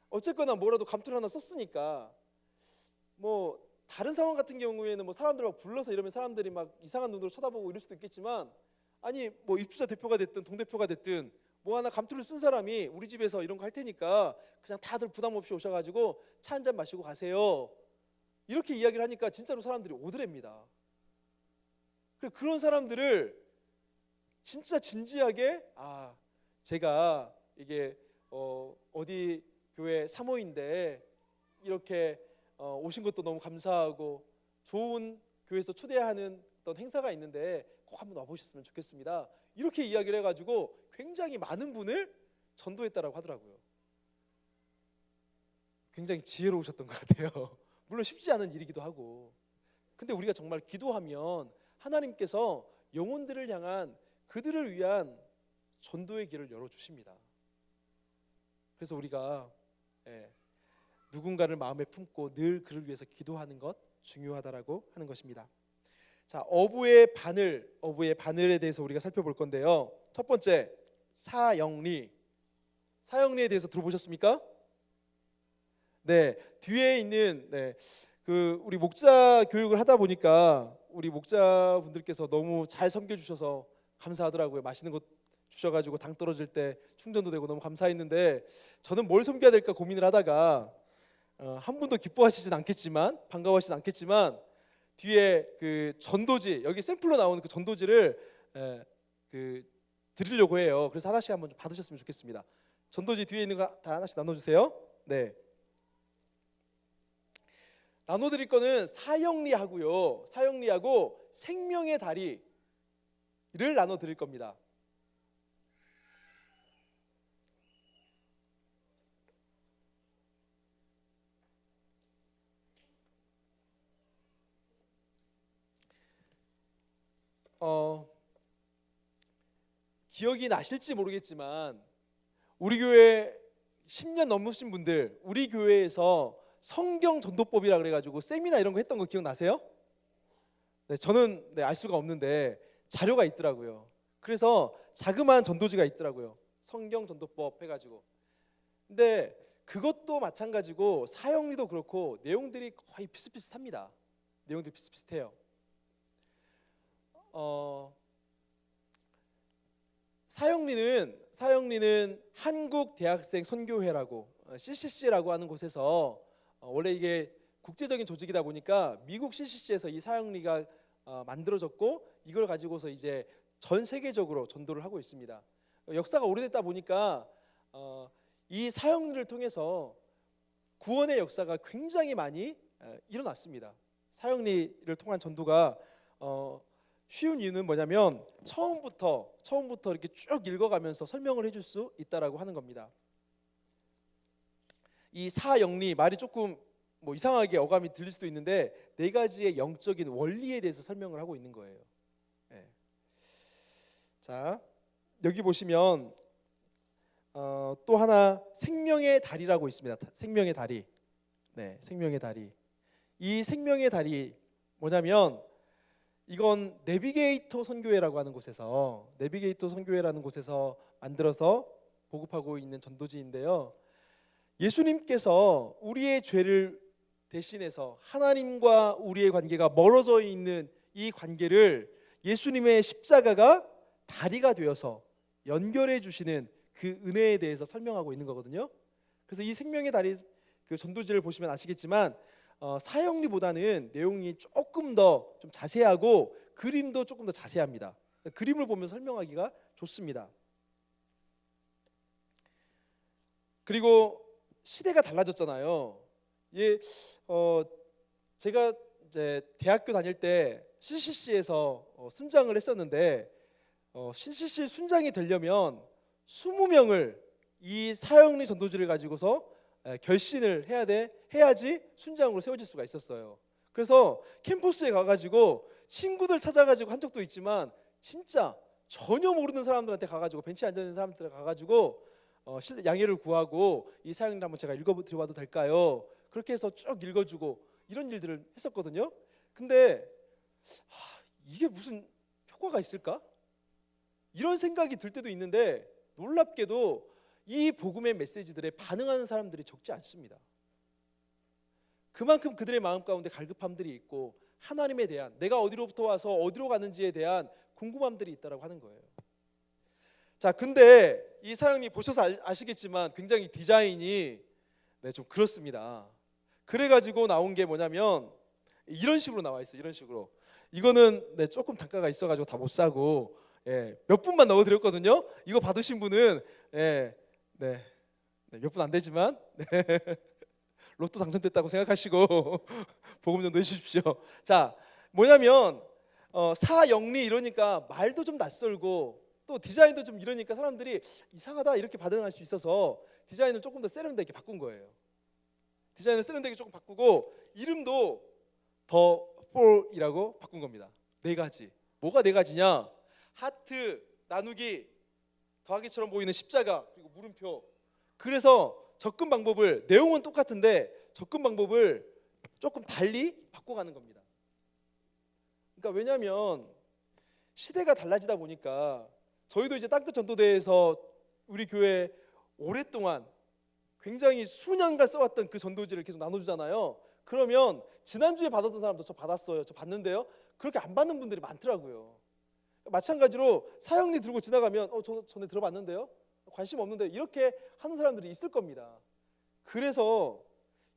S1: 어쨌거나 뭐라도 감투를 하나 썼으니까 뭐 다른 상황 같은 경우에는 뭐 사람들 막 불러서 이러면 사람들이 막 이상한 눈으로 쳐다보고 이럴 수도 있겠지만, 아니 뭐 입주자 대표가 됐든 동대표가 됐든 뭐 하나 감투를 쓴 사람이 우리 집에서 이런 거 할 테니까 그냥 다들 부담 없이 오셔가지고 차 한 잔 마시고 가세요, 이렇게 이야기를 하니까 진짜로 사람들이 오더랍니다. 그런 사람들을 진짜 진지하게 제가 이게 어디 교회 사모인데 이렇게 오신 것도 너무 감사하고 좋은 교회에서 초대하는 어떤 행사가 있는데 꼭 한번 와보셨으면 좋겠습니다, 이렇게 이야기를 해가지고 굉장히 많은 분을 전도했다라고 하더라고요. 굉장히 지혜로우셨던 것 같아요. 물론 쉽지 않은 일이기도 하고, 근데 우리가 정말 기도하면 하나님께서 영혼들을 향한 그들을 위한 전도의 길을 열어주십니다. 그래서 우리가 누군가를 마음에 품고 늘 그를 위해서 기도하는 것 중요하다라고 하는 것입니다. 자, 어부의 바늘에 대해서 우리가 살펴볼 건데요. 첫 번째, 사형리에 대해서 들어보셨습니까? 네, 뒤에 있는 그 우리 목자 교육을 하다 보니까 우리 목자분들께서 너무 잘 섬겨주셔서 감사하더라고요. 맛있는 것 주셔가지고 당 떨어질 때 충전도 되고 너무 감사했는데, 저는 뭘 섬겨야 될까 고민을 하다가 한 분도 기뻐하시진 않겠지만 반가워하시진 않겠지만 뒤에 그 전도지, 여기 샘플로 나오는 그 전도지를 드리려고 해요. 그래서 하나씩 한번 좀 받으셨으면 좋겠습니다. 전도지 뒤에 있는 거 다 하나씩 나눠주세요. 네. 나눠드릴 거는 사형리하고 생명의 다리를 나눠드릴 겁니다. 기억이 나실지 모르겠지만 우리 교회 10년 넘으신 분들, 우리 교회에서 성경 전도법이라 그래가지고 세미나 이런 거 했던 거 기억나세요? 네, 저는 알 수가 없는데 자료가 있더라고요. 그래서 자그마한 전도지가 있더라고요. 성경 전도법 해가지고. 근데 그것도 마찬가지고 사형리도 그렇고 내용들이 거의 비슷비슷합니다. 내용들이 비슷비슷해요. 사형리는 한국 대학생 선교회라고 CCC라고 하는 곳에서 원래 이게 국제적인 조직이다 보니까 미국 CCC에서 이 사형리가 만들어졌고 이걸 가지고서 이제 전 세계적으로 전도를 하고 있습니다. 역사가 오래됐다 보니까 이 사형리를 통해서 구원의 역사가 굉장히 많이 일어났습니다. 사형리를 통한 전도가 쉬운 이유는 뭐냐면 처음부터 이렇게 쭉 읽어가면서 설명을 해줄 수 있다라고 하는 겁니다. 이 사영리 말이 조금 뭐 이상하게 어감이 들릴 수도 있는데 네 가지의 영적인 원리에 대해서 설명을 하고 있는 거예요. 네. 자, 여기 보시면 또 하나 생명의 다리라고 있습니다. 생명의 다리. 네, 생명의 다리. 이 생명의 다리 뭐냐면 이건 내비게이터 선교회라고 하는 곳에서 만들어서 보급하고 있는 전도지인데요. 예수님께서 우리의 죄를 대신해서 하나님과 우리의 관계가 멀어져 있는 이 관계를 예수님의 십자가가 다리가 되어서 연결해 주시는 그 은혜에 대해서 설명하고 있는 거거든요. 그래서 이 생명의 다리 그 전도지를 보시면 아시겠지만 사형리보다는 내용이 조금 더 좀 자세하고 그림도 조금 더 자세합니다. 그림을 보면 설명하기가 좋습니다. 그리고 시대가 달라졌잖아요. 예, 제가 이제 대학교 다닐 때 CCC에서 순장을 했었는데 CCC 순장이 되려면 20명을 이 사형리 전도지를 가지고서 결신을 해야지 순장으로 세워질 수가 있었어요. 그래서 캠퍼스에 가가지고 친구들 찾아가지고 한 적도 있지만 진짜 전혀 모르는 사람들한테 가가지고 벤치에 앉아 있는 사람들한테 가가지고 양해를 구하고 이 사형리를 한번 제가 읽어드려봐도 될까요? 그렇게 해서 쭉 읽어주고 이런 일들을 했었거든요. 근데 이게 무슨 효과가 있을까? 이런 생각이 들 때도 있는데 놀랍게도 이 복음의 메시지들에 반응하는 사람들이 적지 않습니다. 그만큼 그들의 마음 가운데 갈급함들이 있고 하나님에 대한 내가 어디로부터 와서 어디로 가는지에 대한 궁금함들이 있다라고 하는 거예요. 자, 근데 이 사형리 보셔서 아시겠지만 굉장히 디자인이 좀 그렇습니다. 그래가지고 나온 게 뭐냐면 이런 식으로 나와 있어요. 이런 식으로. 이거는 조금 단가가 있어가지고 다 못 사고 몇 분만 넣어드렸거든요. 이거 받으신 분은 몇 분 안 되지만 로또 당첨됐다고 생각하시고 복음 좀 넣어주십시오. 자, 뭐냐면 사영리 이러니까 말도 좀 낯설고 또 디자인도 좀 이러니까 사람들이 이상하다 이렇게 반응할 수 있어서 디자인을 조금 더 세련되게 바꾼 거예요. 디자인을 세련되게 조금 바꾸고 이름도 더 폴이라고 바꾼 겁니다. 네 가지. 뭐가 네 가지냐? 하트, 나누기, 더하기처럼 보이는 십자가, 그리고 물음표. 그래서 접근 방법을 내용은 똑같은데 접근 방법을 조금 달리 바꿔가는 겁니다. 그러니까 왜냐하면 시대가 달라지다 보니까 저희도 이제 땅끝 전도대에서 우리 교회 오랫동안 굉장히 수년간 써왔던 그 전도지를 계속 나눠주잖아요. 그러면 지난주에 받았던 사람도 저 받았어요. 저 받는데요. 그렇게 안 받는 분들이 많더라고요. 마찬가지로 사형리 들고 지나가면 저 전에 들어봤는데요. 관심 없는데 이렇게 하는 사람들이 있을 겁니다. 그래서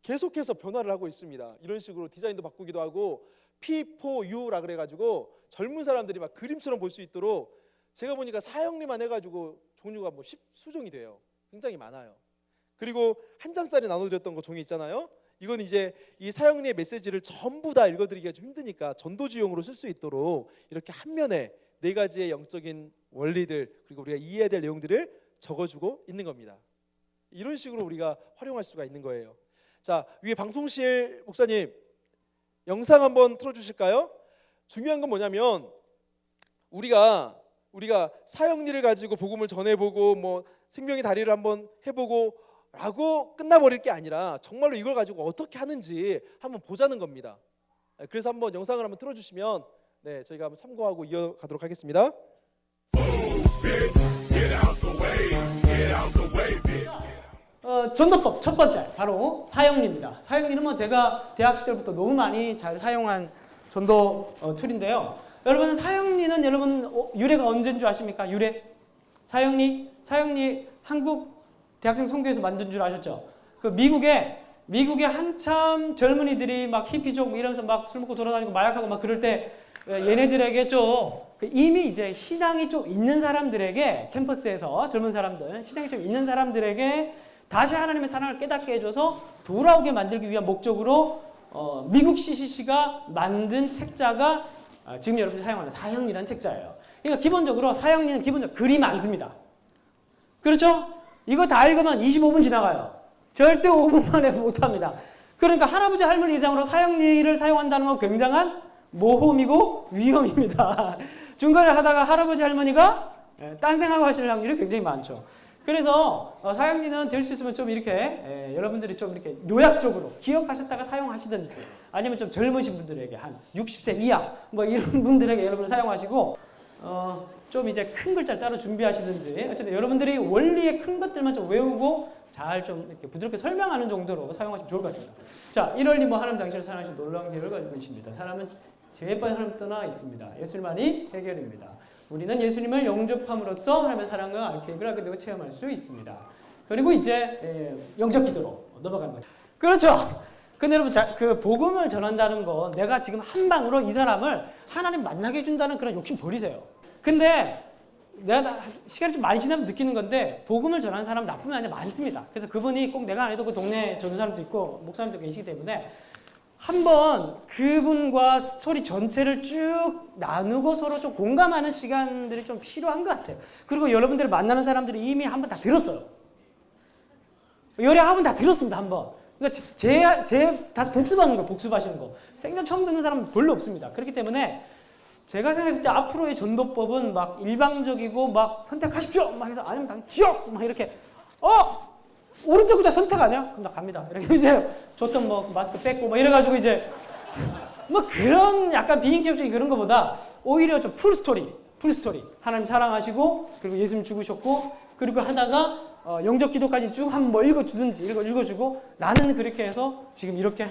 S1: 계속해서 변화를 하고 있습니다. 이런 식으로 디자인도 바꾸기도 하고 P4U라 그래가지고 젊은 사람들이 막 그림처럼 볼 수 있도록 제가 보니까 사형리만 해가지고 종류가 뭐 10수종이 돼요. 굉장히 많아요. 그리고 한 장짜리 나눠드렸던 거 종이 있잖아요. 이건 이제 이 사형리의 메시지를 전부 다 읽어드리기가 좀 힘드니까 전도지용으로 쓸 수 있도록 이렇게 한 면에 네 가지의 영적인 원리들 그리고 우리가 이해해야 될 내용들을 적어주고 있는 겁니다. 이런 식으로 우리가 활용할 수가 있는 거예요. 자, 위에 방송실 목사님 영상 한번 틀어주실까요? 중요한 건 뭐냐면 우리가 사형리를 가지고 복음을 전해보고 뭐 생명의 다리를 한번 해보고 라고 끝나버릴 게 아니라 정말로 이걸 가지고 어떻게 하는지 한번 보자는 겁니다. 그래서 한번 영상을 한번 틀어주시면 저희가 한번 참고하고 이어가도록 하겠습니다.
S2: 전도법 첫 번째 바로 사형리입니다. 사형리는 뭐 제가 대학 시절부터 너무 많이 잘 사용한 전도 툴인데요. 여러분 사형리는 여러분 유래가 언제인 줄 아십니까? 유래 사형리 한국 대학생 선교에서 만든 줄 아셨죠? 그 미국에 한참 젊은이들이 막 히피족 이러면서 막 술 먹고 돌아다니고 마약하고 막 그럴 때 얘네들에게 좀 이미 이제 신앙이 좀 있는 사람들에게 캠퍼스에서 젊은 사람들 신앙이 좀 있는 사람들에게 다시 하나님의 사랑을 깨닫게 해줘서 돌아오게 만들기 위한 목적으로 미국 CCC가 만든 책자가 지금 여러분이 사용하는 사형리라는 책자예요. 그러니까 기본적으로 사형리는 기본적으로 글이 많습니다. 그렇죠? 이거 다 읽으면 25분 지나가요. 절대 5분 만에 못합니다. 그러니까 할아버지 할머니 이상으로 사형리를 사용한다는 건 굉장한 모험이고 위험입니다. 중간에 하다가 할아버지 할머니가 딴생하고 하실 확률이 굉장히 많죠. 그래서 사형리는 될 수 있으면 좀 이렇게 여러분들이 좀 이렇게 요약적으로 기억하셨다가 사용하시든지 아니면 좀 젊으신 분들에게 한 60세 이하 뭐 이런 분들에게 여러분 사용하시고 좀 이제 큰 글자를 따로 준비하시든지 어쨌든 여러분들이 원리의 큰 것들만 좀 외우고 잘 좀 이렇게 부드럽게 설명하는 정도로 사용하시면 좋을 것 같습니다. 자, 1월 뭐 하나님 당신을 사랑하신 놀라운 계획을 가지고 계십니다. 사람은 죄에 빠진 하나님 떠나 있습니다. 예수님만이 해결입니다. 우리는 예수님을 영접함으로써 하나님의 사랑과 계획을 알게 되고 체험할 수 있습니다. 그리고 이제 영접 기도로 넘어가는 거죠. 그렇죠. 근데 여러분 그 복음을 전한다는 거 내가 지금 한 방으로 이 사람을 하나님 만나게 해준다는 그런 욕심 버리세요. 근데 내가 시간이 좀 많이 지나면서 느끼는 건데 복음을 전하는 사람 나쁜 게 아니라 많습니다. 그래서 그분이 꼭 내가 안 해도 그 동네에 전는 사람도 있고 목사님도 계시기 때문에 한번 그분과 스토리 전체를 쭉 나누고 서로 좀 공감하는 시간들이 좀 필요한 것 같아요. 그리고 여러분들을 만나는 사람들이 이미 한 번 다 들었어요. 열에 한 번 다 들었습니다. 한 번. 그러니까 제 다시 복습하는 거, 복습하시는 거. 생전 처음 듣는 사람은 별로 없습니다. 그렇기 때문에 제가 생각했을 때 앞으로의 전도법은 막 일방적이고 막 선택하십시오 막 해서 아니면 당 지옥 막 이렇게 오른쪽 구자 선택 아니야? 그럼 나 갑니다. 이렇게 이제 줬던 뭐 마스크 뺐고 뭐 이래가지고 이제 뭐 그런 약간 비인격적인 그런 거보다 오히려 좀 풀 스토리 하나님 사랑하시고 그리고 예수님 죽으셨고 그리고 하다가 영접 기도까지 쭉 한번 뭐 읽어주든지 읽어주고 나는 그렇게 해서 지금 이렇게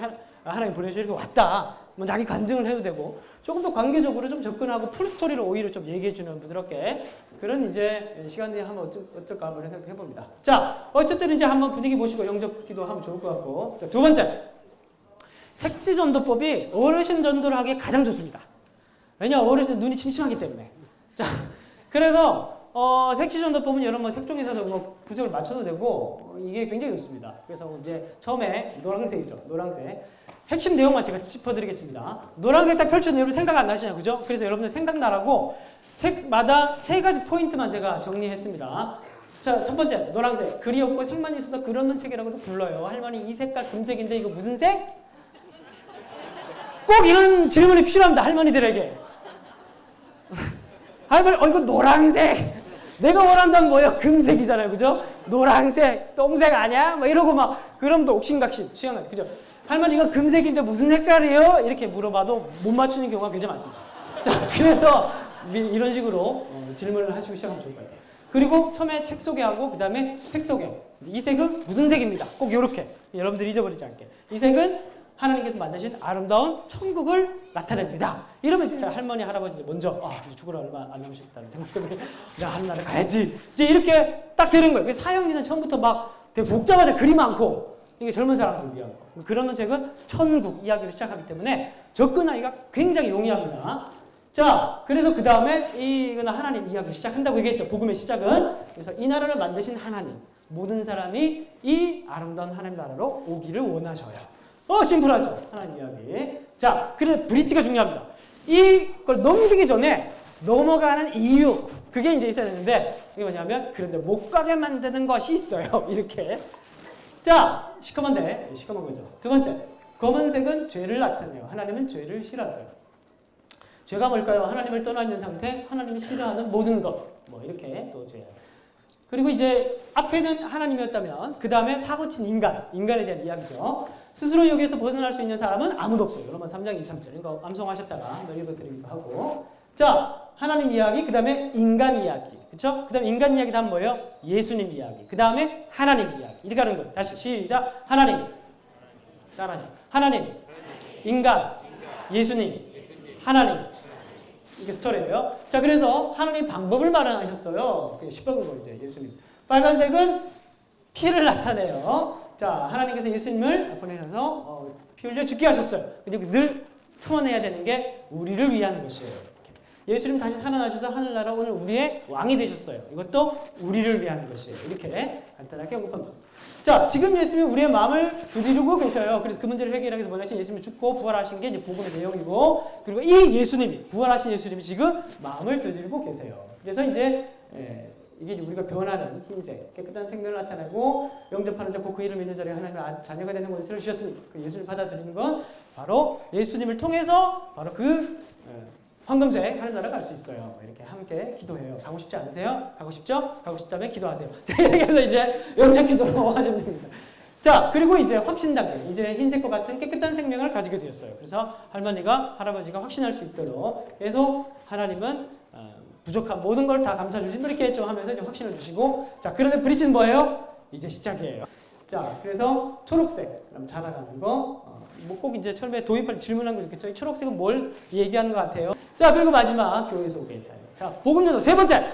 S2: 하나님 보내주시고 왔다. 뭐 자기 간증을 해도 되고 조금 더 관계적으로 좀 접근하고 풀 스토리를 오히려 좀 얘기해주는 부드럽게 그런 이제 시간이 한번 어떨까 한번 생각해 봅니다. 자, 어쨌든 이제 한번 분위기 보시고 영접 기도하면 좋을 것 같고 자, 두 번째 색지 전도법이 어르신 전도를 하기에 가장 좋습니다. 왜냐 어르신 눈이 침침하기 때문에. 자, 그래서 색지 전도법은 여러 뭐 색종이사서 뭐 구색을 맞춰도 되고 이게 굉장히 좋습니다. 그래서 이제 처음에 노란색이죠. 노란색. 핵심 내용만 제가 짚어드리겠습니다. 노란색 딱 펼쳐도 여러분 생각 안 나시냐, 그죠? 그래서 여러분들 생각나라고 색마다 3가지 포인트만 제가 정리했습니다. 자, 첫 번째, 노란색. 글이 없고 색만 있어서 글 없는 책이라고도 불러요. 할머니, 이 색깔 금색인데 이거 무슨 색? 꼭 이런 질문이 필요합니다, 할머니들에게. 할머니, 이거 노란색. 내가 원한다는 뭐예요? 금색이잖아요, 그죠? 노란색, 똥색 아니야? 막 이러고 막, 그럼 또 옥신각신, 시원하게, 그죠? 할머니 이거 금색인데 무슨 색깔이에요? 이렇게 물어봐도 못 맞추는 경우가 굉장히 많습니다. 자, 그래서 이런 식으로 질문을 하시고 시작하면 좋을 것 같아요. 그리고 처음에 책 소개하고 그 다음에 색 소개. 이 색은 무슨 색입니다. 꼭 이렇게 여러분들이 잊어버리지 않게. 이 색은 하나님께서 만드신 아름다운 천국을 나타냅니다. 이러면 이제 할머니 할아버지 먼저 죽으러 얼마 안 남으셨다는 생각 때문에 나 하늘나라 가야지. 이제 이렇게 딱 되는 거예요. 사형리는 처음부터 막 되게 복잡하게 글이 많고. 이게 젊은 사람들 위한 거. 그러는 책은 천국 이야기를 시작하기 때문에 접근하기가 굉장히 용이합니다. 자, 그래서 그 다음에 이거는 하나님 이야기를 시작한다고 얘기했죠. 복음의 시작은. 그래서 이 나라를 만드신 하나님. 모든 사람이 이 아름다운 하나님 나라로 오기를 원하셔요. 심플하죠. 하나님 이야기. 자, 그래서 브릿지가 중요합니다. 이걸 넘기기 전에 넘어가는 이유. 그게 이제 있어야 되는데 이게 뭐냐면 그런데 못 가게 만드는 것이 있어요. 이렇게. 자, 시커먼데 시커먼 거죠. 두 번째, 검은색은 죄를 나타내요. 하나님은 죄를 싫어하세요. 죄가 뭘까요? 하나님을 떠나 있는 상태, 하나님이 싫어하는 모든 것. 뭐 이렇게 또 죄. 그리고 이제 앞에는 하나님이었다면 그 다음에 사고친 인간에 대한 이야기죠. 스스로 여기에서 벗어날 수 있는 사람은 아무도 없어요. 로마 3장 23절 이거 암송하셨다가 읽어드리기도 하고. 자, 하나님 이야기, 그 다음에 인간 이야기. 그쵸? 그 다음에 인간 이야기 다음 뭐예요? 예수님 이야기. 그 다음에 하나님 이야기. 이렇게 하는 거예요. 다시 시작. 하나님. 따라하죠. 하나님. 인간. 예수님. 하나님. 이게 스토리예요. 자, 그래서 하나님 방법을 마련하셨어요. 10번은 거 이제 예수님. 빨간색은 피를 나타내요. 자, 하나님께서 예수님을 보내셔서 피 흘려 죽게 하셨어요. 근데 늘 청원해야 되는 게 우리를 위한 것이에요. 예수님 다시 살아나셔서 하늘나라 오늘 우리의 왕이 되셨어요. 이것도 우리를 위한 것이에요. 이렇게 간단하게 언급합니다. 자, 지금 예수님이 우리의 마음을 두드리고 계셔요. 그래서 그 문제를 해결하기 위해서 뭐냐면 예수님이 죽고 부활하신 게 이제 복음의 내용이고, 그리고 이 예수님이 부활하신 예수님이 지금 마음을 두드리고 계세요. 그래서 이제 이게 이제 우리가 변하는 흰색 깨끗한 생명을 나타내고 영접하는 자 곧 그 이름 믿는 자를 하나님의 자녀가 되는 권세를 주셨으니 그 예수님을 받아들이는 건 바로 예수님을 통해서 바로 그 황금색 하늘나라 갈 수 있어요. 이렇게 함께 기도해요. 가고 싶지 않으세요? 가고 싶죠? 가고 싶다면 기도하세요. 자, 이렇게 해서 이제 영접 기도로 하시면 됩니다. 자, 그리고 이제 확신 단계. 이제 흰색과 같은 깨끗한 생명을 가지게 되었어요. 그래서 할아버지가 확신할 수 있도록 계속 하나님은 부족한 모든 걸 다 감싸 주시고 이렇게 좀 하면서 이제 확신을 주시고, 자, 그런데 브릿지는 뭐예요? 이제 시작이에요. 자, 그래서 초록색 그럼 자라가는 거. 뭐 꼭 이제 처음에 도입할 때 질문한 거 있겠죠. 초록색은 뭘 얘기하는 것 같아요? 자, 그리고 마지막 교회 소개. 자, 복음전도 세 번째.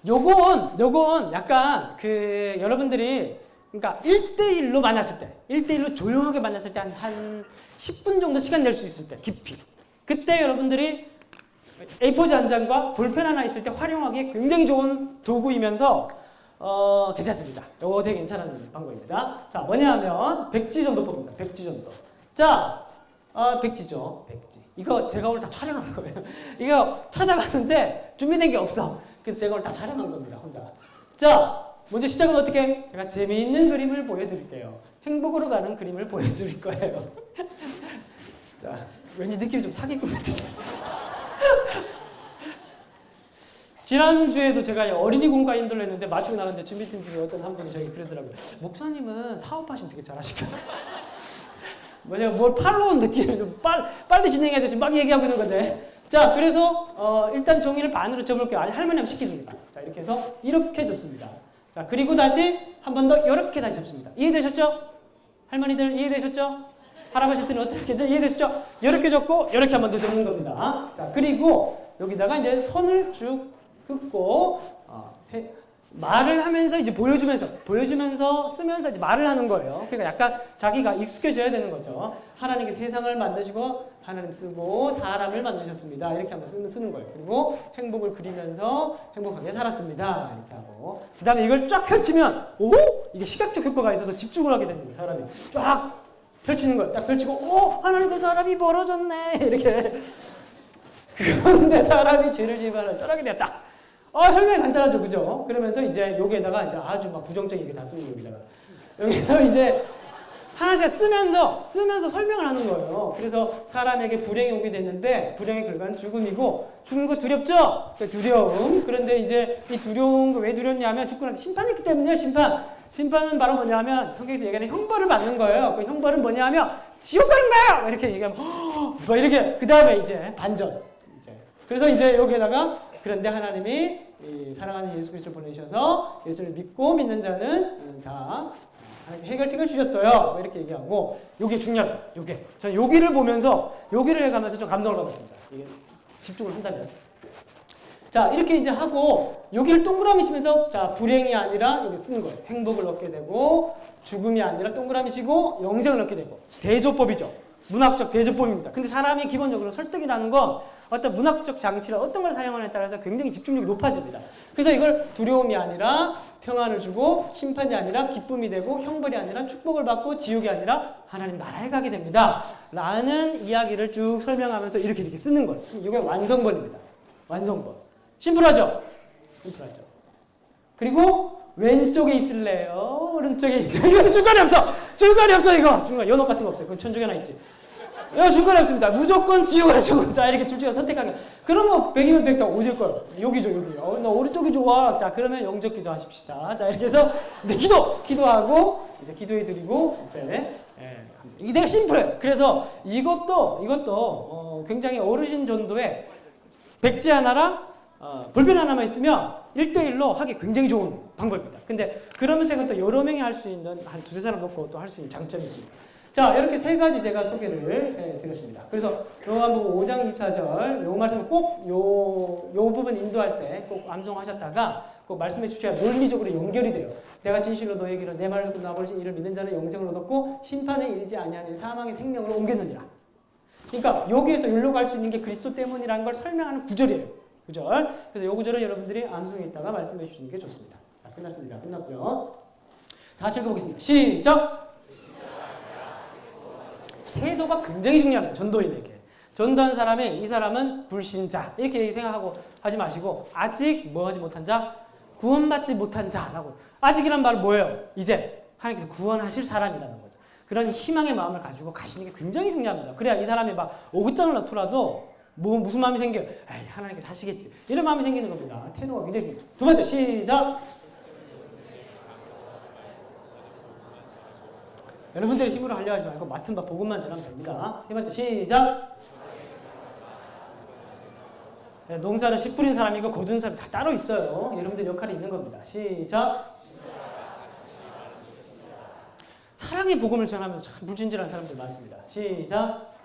S2: 요건 약간 그 여러분들이 그러니까 1대1로 만났을 때, 1대1로 조용하게 만났을 때 한 10분 정도 시간 낼 수 있을 때 깊이. 그때 여러분들이 A4지 한 장과 볼펜 하나 있을 때 활용하기 굉장히 좋은 도구이면서 괜찮습니다. 이거 되게 괜찮은 방법입니다. 자, 뭐냐면 백지전도법입니다. 백지전도. 자, 백지죠. 백지. 이거 제가 오늘 다 촬영한 거예요. 이거 찾아봤는데 준비된 게 없어. 그래서 제가 오늘 다 촬영한 겁니다. 혼자. 자, 먼저 시작은 어떻게? 제가 재미있는 그림을 보여드릴게요. 행복으로 가는 그림을 보여드릴 거예요. 자, 왠지 느낌이 좀 사기꾼 같아요. 지난주에도 제가 어린이 공과 인도를 했는데 마치고 나갔는데 준비팀 중에 어떤 한 분이 저희 그러더라고요. 목사님은 사업하시면 되게 잘하실까요? 뭐냐면 뭘 팔로 온 느낌이 좀 빨리 진행해야 돼서 막 얘기하고 있는 건데. 자, 그래서 일단 종이를 반으로 접을게요. 아니, 할머니하면 시키십니다. 자, 이렇게 해서 이렇게 접습니다. 자, 그리고 다시 한 번 더 이렇게 다시 접습니다. 이해되셨죠? 할머니들 이해되셨죠? 할아버지들은 어떻게 이해되셨죠? 이렇게 접고 이렇게 한 번 더 접는 겁니다. 자, 그리고 여기다가 이제 선을 쭉 긋고 말을 하면서 이제 보여주면서 쓰면서 이제 말을 하는 거예요. 그러니까 약간 자기가 익숙해져야 되는 거죠. 하나님께 세상을 만드시고 하나님 쓰고 사람을 만드셨습니다. 이렇게 한번 쓰는 거예요. 그리고 행복을 그리면서 행복하게 살았습니다. 이렇게 하고 그 다음에 이걸 쫙 펼치면 오! 이게 시각적 효과가 있어서 집중을 하게 되는 거예요. 사람이 쫙 펼치는 거예요. 딱 펼치고 오! 하나님 그 사람이 벌어졌네. 이렇게 그런데 사람이 죄를 지으면 쩌라게 되었다. 설명이 간단하죠, 그죠? 그러면서 이제 여기에다가 이제 아주 막 부정적이게 다 쓰는 여기서 이제 하나씩 쓰면서 설명을 하는 거예요. 그래서 사람에게 불행이 오게 됐는데 불행의 결과는 죽음이고 죽는 거 두렵죠? 두려움. 그런데 이제 이 두려운 거 왜 두렵냐면 죽고 나서 심판이 있기 때문이에요. 심판은 바로 뭐냐면 성경에서 얘기하는 형벌을 받는 거예요. 그 형벌은 뭐냐면 지옥 가는 거예요. 이렇게 얘기하면 뭐 이렇게 그 다음에 이제 반전. 그래서 이제 여기에다가 그런데 하나님이 사랑하는 예수 그리스도를 보내셔서 예수를 믿는 자는 다 해결책을 주셨어요. 이렇게 얘기하고 요게 중요해요. 저는 여기를 보면서 여기를 해가면서 좀 감동을 받았습니다. 이게 집중을 한다면. 자, 이렇게 이제 하고 여기를 동그라미 치면서 자, 불행이 아니라 여기 쓰는 거예요. 행복을 얻게 되고 죽음이 아니라 동그라미 치고 영생을 얻게 되고 대조법이죠. 문학적 대조법입니다. 근데 사람이 기본적으로 설득이라는 건 어떤 문학적 장치를 어떤 걸 사용하느냐에 따라서 굉장히 집중력이 높아집니다. 그래서 이걸 두려움이 아니라 평안을 주고 심판이 아니라 기쁨이 되고 형벌이 아니라 축복을 받고 지옥이 아니라 하나님 나라에 가게 됩니다. 라는 이야기를 쭉 설명하면서 이렇게 쓰는 거예요. 이게 완성본입니다. 완성본. 심플하죠? 심플하죠. 그리고 왼쪽에 있을래요? 오른쪽에 있어요? 이거 중간에 없어 이거. 중간 연옥 같은 거 없어요. 그건 천주교나 있지. 이거 중간에 없습니다. 무조건 지옥을 하죠. 자, 이렇게 둘 중에 선택하게. 그러면 100이면 100 다 어딜 거예요? 여기죠, 여기. 나 오른쪽이 좋아. 자, 그러면 영적 기도 하십시다. 자, 이렇게 해서 이제 기도하고 이제 기도해 드리고 이제 이게 되게 심플해요. 그래서 이것도 굉장히 어르신 전도에 백지 하나랑 볼펜 하나만 있으면 1대1로 하기 굉장히 좋은 방법입니다. 근데 그러면서 이것도 여러 명이 할 수 있는 한 두세 사람 놓고 또 할 수 있는 장점이 있습니다. 자, 이렇게 세 가지 제가 소개를 해드렸습니다. 그래서 요한복음 5장 24절 요 말씀 꼭 요 부분 인도할 때 꼭 암송하셨다가 그 말씀의 주체가 논리적으로 연결이 돼요. 내가 진실로 너에게로 내 말을 듣고 나버리신 이를 믿는 자는 영생을 얻었고 심판에 이르지 아니하는 사망의 생명을 옮겼느니라. 그러니까 여기에서 율로 갈 수 있는 게 그리스도 때문이라는 걸 설명하는 구절이에요. 구절. 그래서 이 구절은 여러분들이 암송에 있다가 말씀해 주시는 게 좋습니다. 자, 끝났습니다. 끝났고요. 다시 읽어보겠습니다. 시작! 태도가 굉장히 중요합니다. 전도인에게. 전도한 사람이 이 사람은 불신자 이렇게 생각하고 하지 마시고 아직 뭐 하지 못한 자? 구원받지 못한 자라고. 아직이란 말은 뭐예요? 이제 하나님께서 구원하실 사람이라는 거죠. 그런 희망의 마음을 가지고 가시는 게 굉장히 중요합니다. 그래야 이 사람이 막 오굿장을 넣더라도 뭐 무슨 마음이 생겨요? 에이, 하나님께서 하시겠지. 이런 마음이 생기는 겁니다. 태도가 굉장히 중요해요. 두 번째 시작! 여러분들의 힘으로 하려 하지 말고 맡은 바 복음만 전하면 됩니다. 세 번째 시작! 네, 농사를 씨 뿌린 사람이고 거둔 사람이 다 따로 있어요. 여러분들 역할이 있는 겁니다. 시작! 사랑의 복음을 전하면서 참 불진절한 사람들 많습니다. 시작!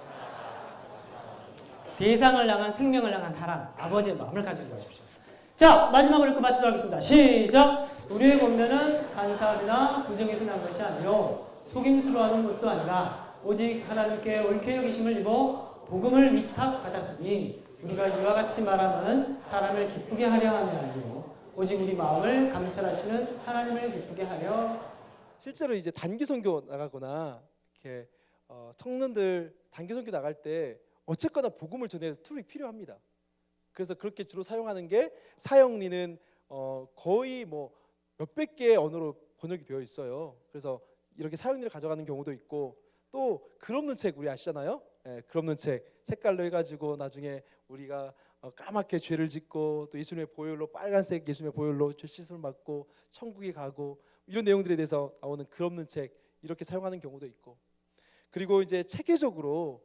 S2: 대상을 향한 생명을 향한 사랑, 아버지의 마음을 가지고 가십시오. 자, 마지막으로 읽고 마치도록 하겠습니다. 시작! 우리의 권면은 간사함이나 부정에서 난 것이 아니요 속임수로 하는 것도 아니라 오직 하나님께 옳게 여기심을 입어 복음을 위탁받았으니 우리가 이와 같이 말하면 사람을 기쁘게 하려 함이 아니요 오직 우리 마음을 감찰하시는 하나님을 기쁘게 하려.
S1: 실제로 이제 단기 선교 나가거나 이렇게 청년들 단기 선교 나갈 때 어쨌거나 복음을 전해야 툴이 필요합니다. 그래서 그렇게 주로 사용하는 게 사형리는 거의 뭐 몇백 개의 언어로 번역이 되어 있어요. 그래서 이렇게 사형리를 가져가는 경우도 있고 또 글 없는 책 우리 아시잖아요. 예, 글 없는 책 색깔로 해가지고 나중에 우리가 까맣게 죄를 짓고 또 예수님의 보혈로 빨간색 예수님의 보혈로 죄 씻음을 받고 천국에 가고 이런 내용들에 대해서 나오는 글 없는 책 이렇게 사용하는 경우도 있고 그리고 이제 체계적으로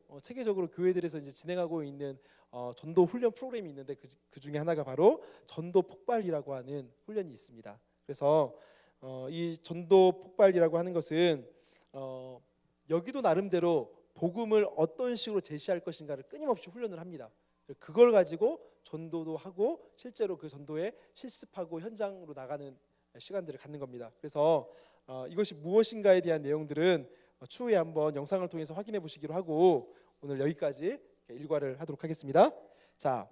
S1: 교회들에서 이제 진행하고 있는 전도 훈련 프로그램이 있는데 그 중에 하나가 바로 전도 폭발이라고 하는 훈련이 있습니다. 그래서 이 전도 폭발이라고 하는 것은 여기도 나름대로 복음을 어떤 식으로 제시할 것인가를 끊임없이 훈련을 합니다. 그걸 가지고 전도도 하고 실제로 그 전도에 실습하고 현장으로 나가는 시간들을 갖는 겁니다. 그래서 이것이 무엇인가에 대한 내용들은 추후에 한번 영상을 통해서 확인해 보시기로 하고 오늘 여기까지 일과를 하도록 하겠습니다. 자,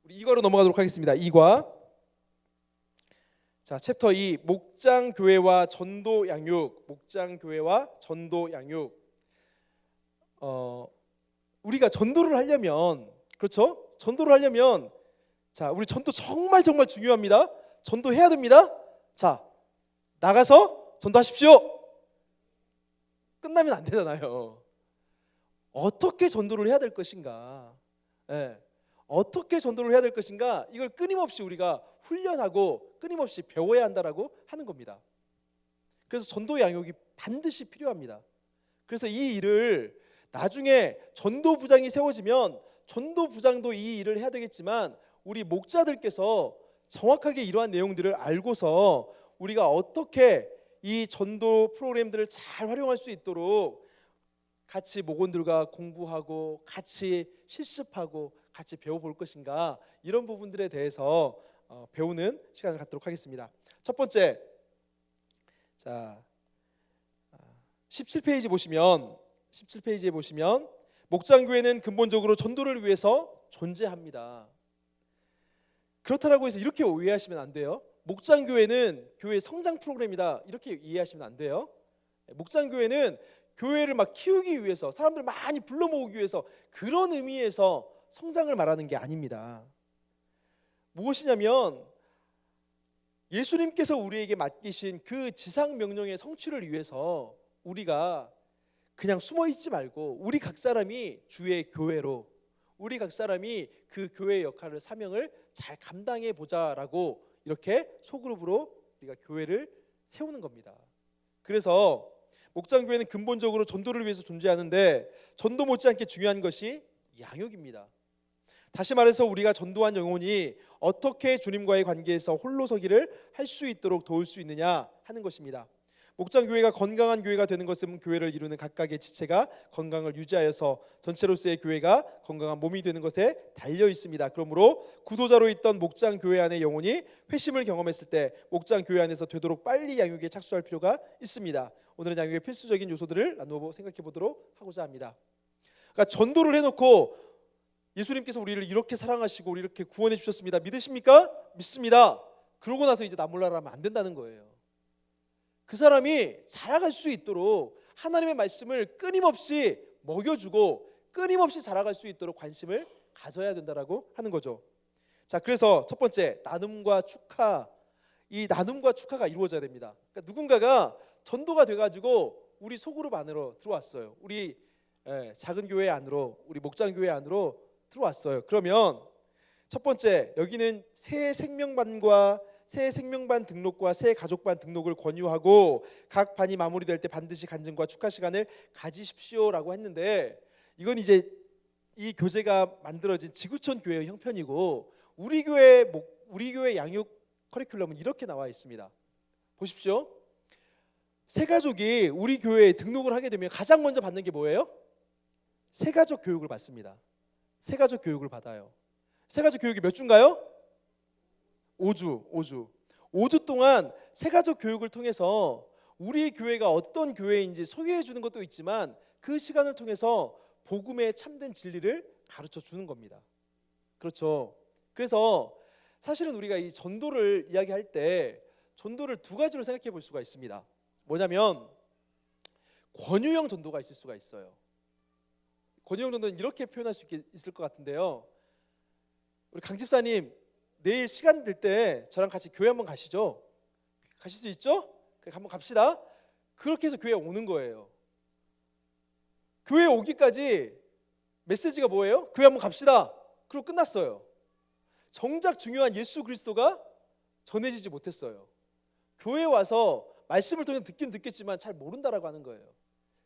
S1: 우리 2과로 넘어가도록 하겠습니다. 2과. 자, 챕터 2 목장 교회와 전도 양육. 목장 교회와 전도 양육. 우리가 전도를 하려면 그렇죠? 전도를 하려면 자, 우리 전도 정말 중요합니다. 전도해야 됩니다. 자, 나가서 전도하십시오. 끝나면 안 되잖아요. 어떻게 전도를 해야 될 것인가? 예. 어떻게 전도를 해야 될 것인가? 이걸 끊임없이 우리가 훈련하고 끊임없이 배워야 한다라고 하는 겁니다. 그래서 전도 양육이 반드시 필요합니다. 그래서 이 일을 나중에 전도부장이 세워지면 전도부장도 이 일을 해야 되겠지만 우리 목자들께서 정확하게 이러한 내용들을 알고서 우리가 어떻게 이 전도 프로그램들을 잘 활용할 수 있도록 같이 목원들과 공부하고 같이 실습하고 같이 배워볼 것인가 이런 부분들에 대해서 배우는 시간을 갖도록 하겠습니다. 첫 번째, 자 17페이지 보시면 17페이지에 보시면 목장교회는 근본적으로 전도를 위해서 존재합니다. 그렇다고 해서 이렇게 오해하시면 안 돼요. 목장교회는 교회 성장 프로그램이다 이렇게 이해하시면 안 돼요. 목장교회는 교회를 막 키우기 위해서 사람들 많이 불러 모으기 위해서 그런 의미에서 성장을 말하는 게 아닙니다. 무엇이냐면 예수님께서 우리에게 맡기신 그 지상 명령의 성취를 위해서 우리가 그냥 숨어 있지 말고 우리 각 사람이 주의 교회로 우리 각 사람이 그 교회의 역할을 사명을 잘 감당해 보자라고 이렇게 소그룹으로 우리가 교회를 세우는 겁니다. 그래서 목장교회는 근본적으로 전도를 위해서 존재하는데 전도 못지않게 중요한 것이 양육입니다. 다시 말해서 우리가 전도한 영혼이 어떻게 주님과의 관계에서 홀로 서기를 할 수 있도록 도울 수 있느냐 하는 것입니다. 목장 교회가 건강한 교회가 되는 것은 교회를 이루는 각각의 지체가 건강을 유지하여서 전체로서의 교회가 건강한 몸이 되는 것에 달려 있습니다. 그러므로 구도자로 있던 목장 교회 안의 영혼이 회심을 경험했을 때 목장 교회 안에서 되도록 빨리 양육에 착수할 필요가 있습니다. 오늘은 양육의 필수적인 요소들을 나누어 생각해 보도록 하고자 합니다. 그러니까 전도를 해놓고 예수님께서 우리를 이렇게 사랑하시고 우리 이렇게 구원해 주셨습니다. 믿으십니까? 믿습니다. 그러고 나서 이제 나 몰라라 하면 안 된다는 거예요. 그 사람이 자라갈 수 있도록 하나님의 말씀을 끊임없이 먹여주고 끊임없이 자라갈 수 있도록 관심을 가져야 된다라고 하는 거죠. 자, 그래서 첫 번째, 나눔과 축하. 이 나눔과 축하가 이루어져야 됩니다. 그러니까 누군가가 전도가 돼가지고 우리 소그룹 안으로 들어왔어요. 우리 작은 교회 안으로, 우리 목장 교회 안으로 들어왔어요. 그러면 첫 번째, 여기는 새 생명반과 새 생명반 등록과 새 가족반 등록을 권유하고 각 반이 마무리될 때 반드시 간증과 축하 시간을 가지십시오라고 했는데, 이건 이제 이 교재가 만들어진 지구촌 교회의 형편이고 우리 교회 양육 커리큘럼은 이렇게 나와 있습니다. 보십시오. 새 가족이 우리 교회에 등록을 하게 되면 가장 먼저 받는 게 뭐예요? 새 가족 교육을 받습니다. 새 가족 교육을 받아요. 새 가족 교육이 몇 주인가요? 5주. 5주 동안 새 가족 교육을 통해서 우리 교회가 어떤 교회인지 소개해 주는 것도 있지만 그 시간을 통해서 복음의 참된 진리를 가르쳐 주는 겁니다. 그렇죠. 그래서 사실은 우리가 이 전도를 이야기할 때 전도를 두 가지로 생각해 볼 수가 있습니다. 뭐냐면 권유형 전도가 있을 수가 있어요. 권유형 전도는 이렇게 표현할 수 있을 것 같은데요. 우리 강 집사님 내일 시간 될 때 저랑 같이 교회 한번 가시죠. 가실 수 있죠? 한번 갑시다. 그렇게 해서 교회에 오는 거예요. 교회에 오기까지 메시지가 뭐예요? 교회 한번 갑시다. 그리고 끝났어요. 정작 중요한 예수 그리스도가 전해지지 못했어요. 교회에 와서 말씀을 통해 듣긴 듣겠지만 잘 모른다라고 하는 거예요.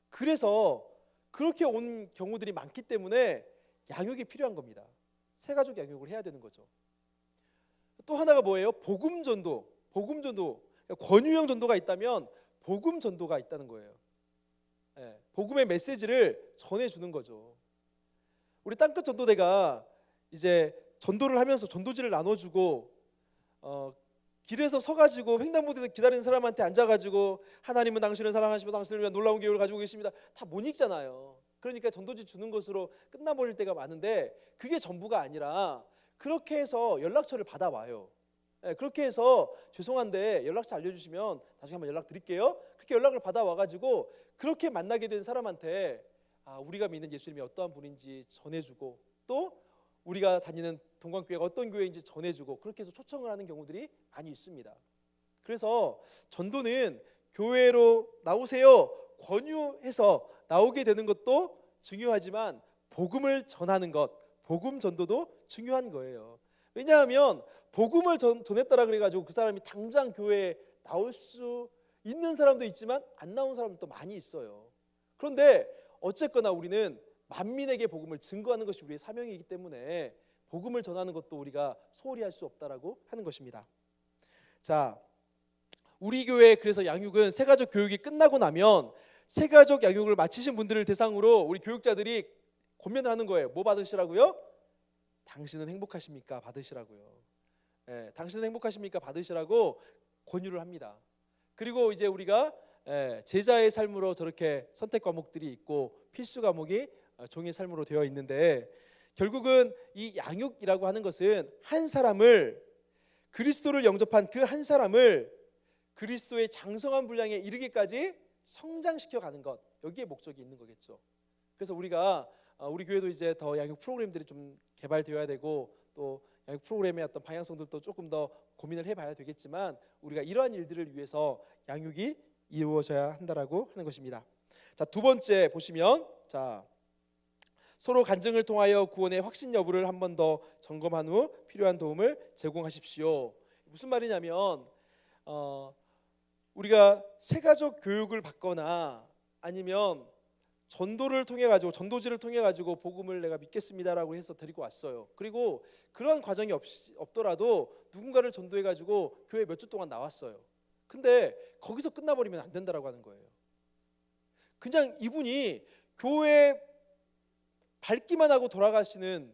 S1: 그래서 그렇게 온 경우들이 많기 때문에 양육이 필요한 겁니다. 새 가족 양육을 해야 되는 거죠. 또 하나가 뭐예요? 복음 전도. 권유형 전도가 있다면 복음 전도가 있다는 거예요. 복음의 메시지를 전해주는 거죠. 우리 땅끝 전도대가 이제 전도를 하면서 전도지를 나눠주고 길에서 서가지고 횡단보도에서 기다리는 사람한테 앉아가지고 하나님은 당신을 사랑하시고 당신을 위한 놀라운 계획을 가지고 계십니다. 다 못 읽잖아요. 그러니까 전도지 주는 것으로 끝나버릴 때가 많은데 그게 전부가 아니라 그렇게 해서 연락처를 받아와요. 그렇게 해서 죄송한데 연락처 알려주시면 나중에 한번 연락드릴게요. 그렇게 연락을 받아와가지고 그렇게 만나게 된 사람한테 우리가 믿는 예수님이 어떠한 분인지 전해주고 또 우리가 다니는 동광교회가 어떤 교회인지 전해주고 그렇게 해서 초청을 하는 경우들이 많이 있습니다. 그래서 전도는 교회로 나오세요 권유해서 나오게 되는 것도 중요하지만 복음을 전하는 것, 복음 전도도 중요한 거예요. 왜냐하면 복음을 전했다라 그래가지고 그 사람이 당장 교회에 나올 수 있는 사람도 있지만 안 나온 사람도 많이 있어요. 그런데 어쨌거나 우리는 만민에게 복음을 증거하는 것이 우리의 사명이기 때문에 복음을 전하는 것도 우리가 소홀히 할 수 없다라고 하는 것입니다. 자, 우리 교회 그래서 양육은 새가족 교육이 끝나고 나면 새가족 양육을 마치신 분들을 대상으로 우리 교육자들이 권면을 하는 거예요. 뭐 받으시라고요? 당신은 행복하십니까? 받으시라고요. 당신은 행복하십니까? 받으시라고 권유를 합니다. 그리고 이제 우리가 제자의 삶으로 저렇게 선택 과목들이 있고 필수 과목이 종의 삶으로 되어 있는데 결국은 이 양육이라고 하는 것은 한 사람을 그리스도를 영접한 그 한 사람을 그리스도의 장성한 분량에 이르기까지 성장시켜 가는 것, 여기에 목적이 있는 거겠죠. 그래서 우리가 우리 교회도 이제 더 양육 프로그램들이 좀 개발되어야 되고 또 양육 프로그램의 어떤 방향성들도 조금 더 고민을 해봐야 되겠지만 우리가 이러한 일들을 위해서 양육이 이루어져야 한다라고 하는 것입니다. 자, 두 번째 보시면 서로 간증을 통하여 구원의 확신 여부를 한 번 더 점검한 후 필요한 도움을 제공하십시오. 무슨 말이냐면 우리가 새가족 교육을 받거나 아니면 전도를 통해 가지고 전도지를 통해 가지고 복음을 내가 믿겠습니다라고 해서 데리고 왔어요. 그리고 그런 과정이 없더라도 누군가를 전도해 가지고 교회 몇 주 동안 나왔어요. 근데 거기서 끝나버리면 안 된다라고 하는 거예요. 그냥 이분이 교회 밝기만 하고 돌아가시는,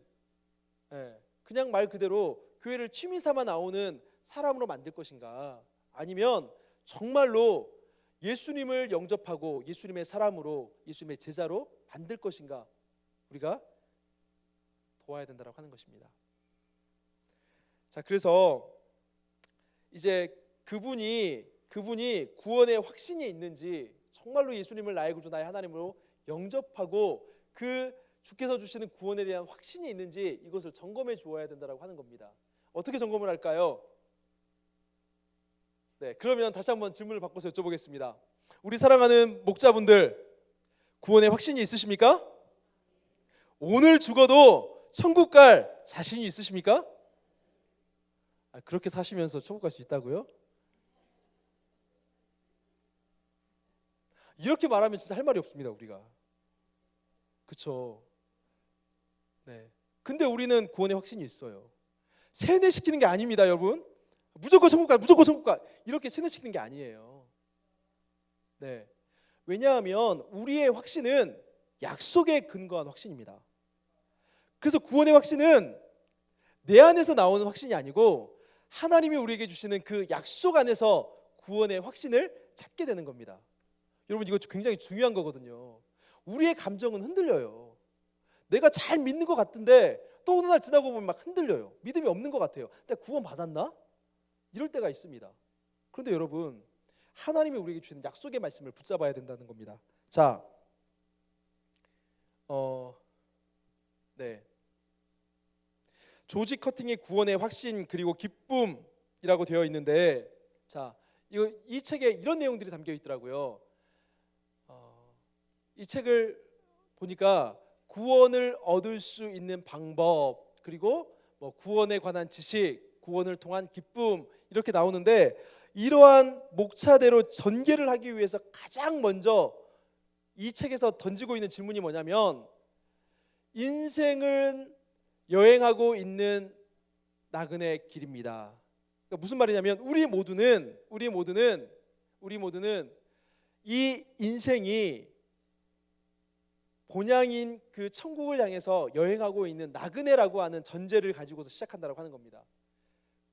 S1: 그냥 말 그대로 교회를 취미 삼아 나오는 사람으로 만들 것인가, 아니면 정말로 예수님을 영접하고 예수님의 사람으로, 예수님의 제자로 만들 것인가, 우리가 도와야 된다라고 하는 것입니다. 자, 그래서 이제 그분이 구원의 확신이 있는지, 정말로 예수님을 나의 구주 나의 하나님으로 영접하고 그 주께서 주시는 구원에 대한 확신이 있는지 이것을 점검해 주어야 된다라고 하는 겁니다. 어떻게 점검을 할까요? 네, 그러면 다시 한번 질문을 바꿔서 여쭤보겠습니다. 우리 사랑하는 목자분들, 구원의 확신이 있으십니까? 오늘 죽어도 천국 갈 자신이 있으십니까? 그렇게 사시면서 천국 갈 수 있다고요? 이렇게 말하면 진짜 할 말이 없습니다, 우리가. 그렇죠? 네. 근데 우리는 구원의 확신이 있어요. 세뇌시키는 게 아닙니다, 여러분. 무조건 천국 가, 무조건 천국 가, 이렇게 세뇌시키는 게 아니에요. 네. 왜냐하면 우리의 확신은 약속에 근거한 확신입니다. 그래서 구원의 확신은 내 안에서 나오는 확신이 아니고 하나님이 우리에게 주시는 그 약속 안에서 구원의 확신을 찾게 되는 겁니다. 여러분, 이거 굉장히 중요한 거거든요. 우리의 감정은 흔들려요. 내가 잘 믿는 것 같은데 또 어느 날 지나고 보면 막 흔들려요. 믿음이 없는 것 같아요. 내가 구원 받았나? 이럴 때가 있습니다. 그런데 여러분, 하나님이 우리에게 주시는 약속의 말씀을 붙잡아야 된다는 겁니다. 자, 네. 조지 커팅의 구원의 확신 그리고 기쁨이라고 되어 있는데, 자, 이 책에 이런 내용들이 담겨 있더라고요. 이 책을 보니까 구원을 얻을 수 있는 방법, 그리고 뭐 구원에 관한 지식, 구원을 통한 기쁨, 이렇게 나오는데, 이러한 목차대로 전개를 하기 위해서 가장 먼저 이 책에서 던지고 있는 질문이 뭐냐면, 인생은 여행하고 있는 나그네 길입니다. 그러니까 무슨 말이냐면 우리 모두는 이 인생이 본향인 그 천국을 향해서 여행하고 있는 나그네라고 하는 전제를 가지고서 시작한다고 하는 겁니다.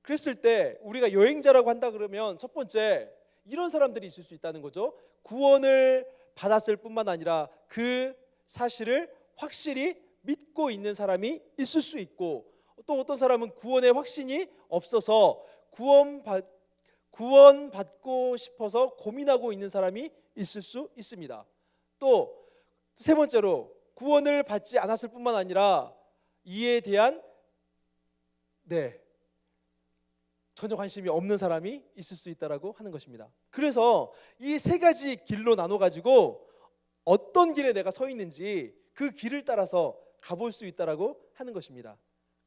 S1: 그랬을 때 우리가 여행자라고 한다 그러면 첫 번째, 이런 사람들이 있을 수 있다는 거죠. 구원을 받았을 뿐만 아니라 그 사실을 확실히 믿고 있는 사람이 있을 수 있고, 또 어떤 사람은 구원의 확신이 없어서 구원받고 싶어서 고민하고 있는 사람이 있을 수 있습니다. 또 세 번째로, 구원을 받지 않았을 뿐만 아니라 이에 대한 전혀 관심이 없는 사람이 있을 수 있다라고 하는 것입니다. 그래서 이 세 가지 길로 나눠 가지고 어떤 길에 내가 서 있는지 그 길을 따라서 가볼 수 있다라고 하는 것입니다.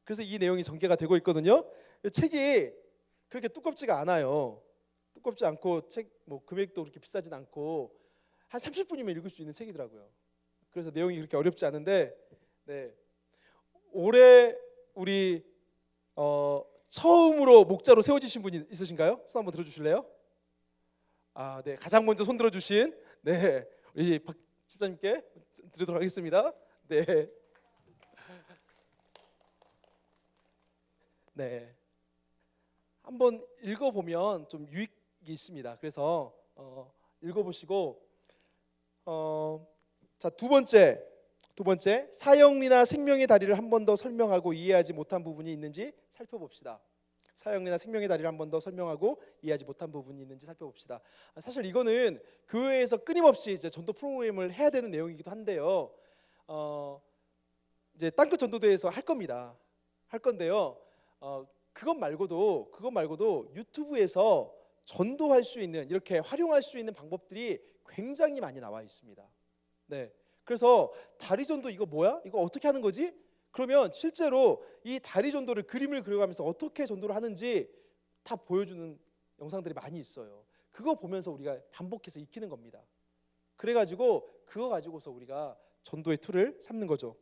S1: 그래서 이 내용이 전개가 되고 있거든요. 책이 그렇게 두껍지가 않아요. 두껍지 않고 책 뭐 금액도 그렇게 비싸진 않고 한 30분이면 읽을 수 있는 책이더라고요. 그래서 내용이 그렇게 어렵지 않은데, 올해 우리 처음으로 목자로 세워지신 분이 있으신가요? 손 한번 들어주실래요? 네, 가장 먼저 손 들어주신 우리 박 집사님께 드리도록 하겠습니다. 한번 읽어보면 좀 유익이 있습니다. 그래서 읽어보시고, 자, 두 번째 사형리나 생명의 다리를 한 번 더 설명하고 이해하지 못한 부분이 있는지 살펴봅시다. 사형리나 생명의 다리를 한 번 더 설명하고 이해하지 못한 부분이 있는지 살펴봅시다. 사실 이거는 교회에서 끊임없이 이제 전도 프로그램을 해야 되는 내용이기도 한데요. 이제 땅끝 전도대에서 할 겁니다. 할 건데요. 그것 말고도 유튜브에서 전도할 수 있는, 이렇게 활용할 수 있는 방법들이 굉장히 많이 나와 있습니다. 그래서 다리 전도 이거 뭐야? 이거 어떻게 하는 거지? 그러면 실제로 이 다리 전도를 그림을 그려가면서 어떻게 전도를 하는지 다 보여주는 영상들이 많이 있어요. 그거 보면서 우리가 반복해서 익히는 겁니다. 그래가지고 그거 가지고서 우리가 전도의 툴을 삼는 거죠.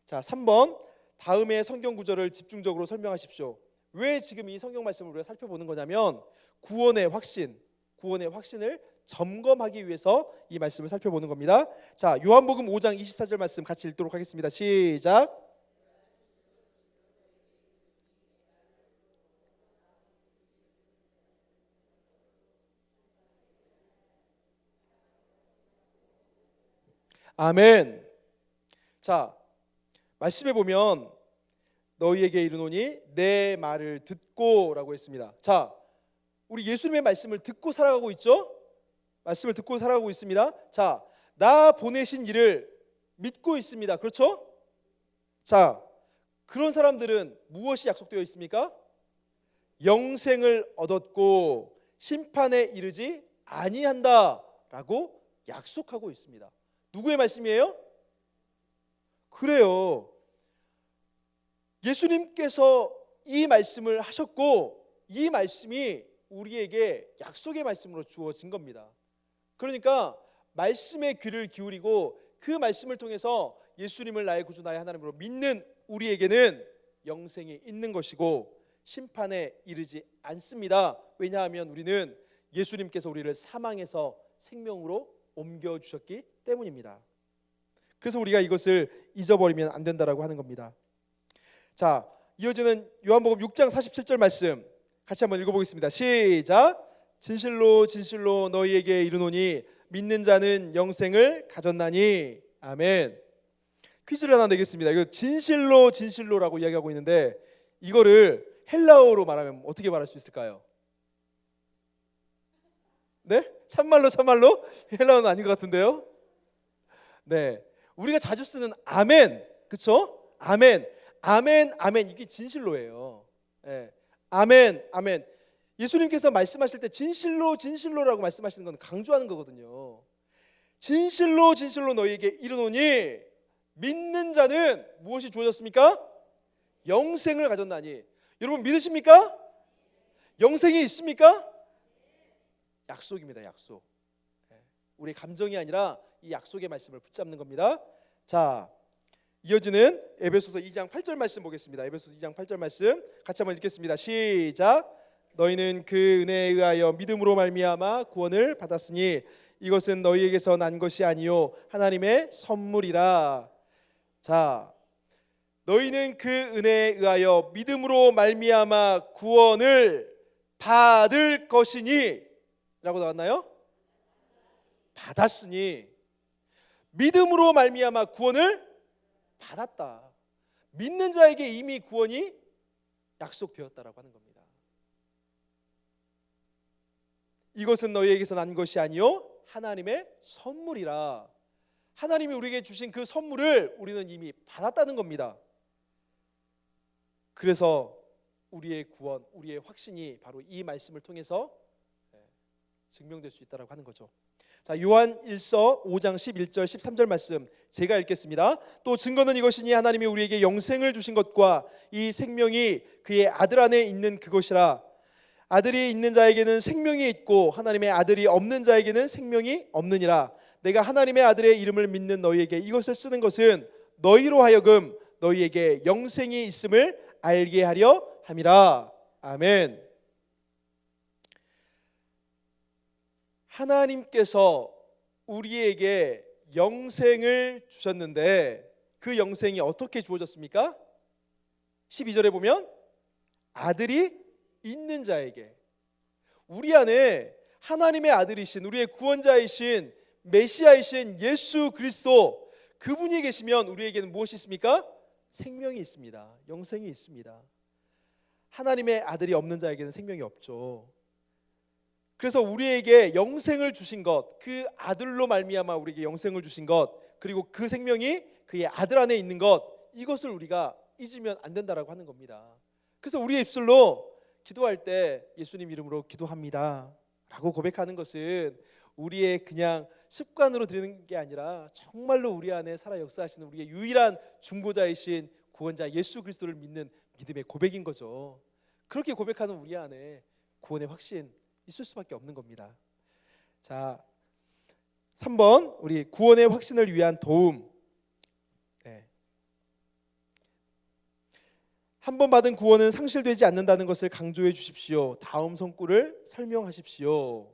S1: 자, 3번, 다음의 성경 구절을 집중적으로 설명하십시오. 왜 지금 이 성경 말씀을 우리가 살펴보는 거냐면, 구원의 확신, 구원의 확신을 점검하기 위해서 이 말씀을 살펴보는 겁니다. 자, 요한복음 5장 24절 말씀 같이 읽도록 하겠습니다. 시작. 아멘. 자, 말씀에 보면 너희에게 이르노니 내 말을 듣고라고 했습니다. 자, 우리 예수님의 말씀을 듣고 살아가고 있죠? 말씀을 듣고 살아가고 있습니다. 자, 나 보내신 이를 믿고 있습니다. 그렇죠? 자, 그런 사람들은 무엇이 약속되어 있습니까? 영생을 얻었고 심판에 이르지 아니한다라고 약속하고 있습니다. 누구의 말씀이에요? 그래요. 예수님께서 이 말씀을 하셨고 이 말씀이 우리에게 약속의 말씀으로 주어진 겁니다. 그러니까 말씀에 귀를 기울이고 그 말씀을 통해서 예수님을 나의 구주 나의 하나님으로 믿는 우리에게는 영생이 있는 것이고 심판에 이르지 않습니다. 왜냐하면 우리는 예수님께서 우리를 사망에서 생명으로 옮겨주셨기 때문입니다. 그래서 우리가 이것을 잊어버리면 안 된다라고 하는 겁니다. 자, 이어지는 요한복음 6장 47절 말씀 같이 한번 읽어보겠습니다. 시작. 진실로 진실로 너희에게 이르노니 믿는 자는 영생을 가졌나니. 아멘. 퀴즈를 하나 내겠습니다. 이거 진실로 진실로라고 이야기하고 있는데 이거를 헬라어로 말하면 어떻게 말할 수 있을까요? 네? 참말로 참말로? 헬라어는 아닌 것 같은데요. 네, 우리가 자주 쓰는 아멘, 그렇죠? 아멘, 아멘, 아멘, 이게 진실로예요. 네. 아멘, 아멘. 예수님께서 말씀하실 때 진실로 진실로라고 말씀하시는 건 강조하는 거거든요. 진실로 진실로 너희에게 이르노니 믿는 자는 무엇이 주어졌습니까? 영생을 가졌나니. 여러분 믿으십니까? 영생이 있습니까? 약속입니다. 약속. 우리 감정이 아니라 이 약속의 말씀을 붙잡는 겁니다. 자, 이어지는 에베소서 2장 8절 말씀 보겠습니다. 에베소서 2장 8절 말씀 같이 한번 읽겠습니다. 시작. 너희는 그 은혜에 의하여 믿음으로 말미암아 구원을 받았으니 이것은 너희에게서 난 것이 아니요 하나님의 선물이라. 자, 너희는 그 은혜에 의하여 믿음으로 말미암아 구원을 받을 것이니 라고 나왔나요? 받았으니. 믿음으로 말미암아 구원을 받았다. 믿는 자에게 이미 구원이 약속되었다라고 하는 겁니다. 이것은 너희에게서 난 것이 아니요 하나님의 선물이라. 하나님이 우리에게 주신 그 선물을 우리는 이미 받았다는 겁니다. 그래서 우리의 구원, 우리의 확신이 바로 이 말씀을 통해서 증명될 수 있다라고 하는 거죠. 자, 요한 1서 5장 11절 13절 말씀 제가 읽겠습니다. 또 증거는 이것이니 하나님이 우리에게 영생을 주신 것과 이 생명이 그의 아들 안에 있는 그것이라. 아들이 있는 자에게는 생명이 있고 하나님의 아들이 없는 자에게는 생명이 없느니라. 내가 하나님의 아들의 이름을 믿는 너희에게 이것을 쓰는 것은 너희로 하여금 너희에게 영생이 있음을 알게 하려 함이라. 아멘. 하나님께서 우리에게 영생을 주셨는데 그 영생이 어떻게 주어졌습니까? 12절에 보면 아들이 있는 자에게. 우리 안에 하나님의 아들이신 우리의 구원자이신 메시아이신 예수 그리스도 그분이 계시면 우리에게는 무엇이 있습니까? 생명이 있습니다. 영생이 있습니다. 하나님의 아들이 없는 자에게는 생명이 없죠. 그래서 우리에게 영생을 주신 것, 그 아들로 말미암아 우리에게 영생을 주신 것, 그리고 그 생명이 그의 아들 안에 있는 것, 이것을 우리가 잊으면 안 된다라고 하는 겁니다. 그래서 우리의 입술로 기도할 때 예수님 이름으로 기도합니다 라고 고백하는 것은 우리의 그냥 습관으로 드리는 게 아니라 정말로 우리 안에 살아 역사하시는 우리의 유일한 중보자이신 구원자 예수 그리스도를 믿는 믿음의 고백인 거죠. 그렇게 고백하는 우리 안에 구원의 확신 있을 수밖에 없는 겁니다. 자, 3번 우리 구원의 확신을 위한 도움. 한 번 받은 구원은 상실되지 않는다는 것을 강조해 주십시오. 다음 성구를 설명하십시오.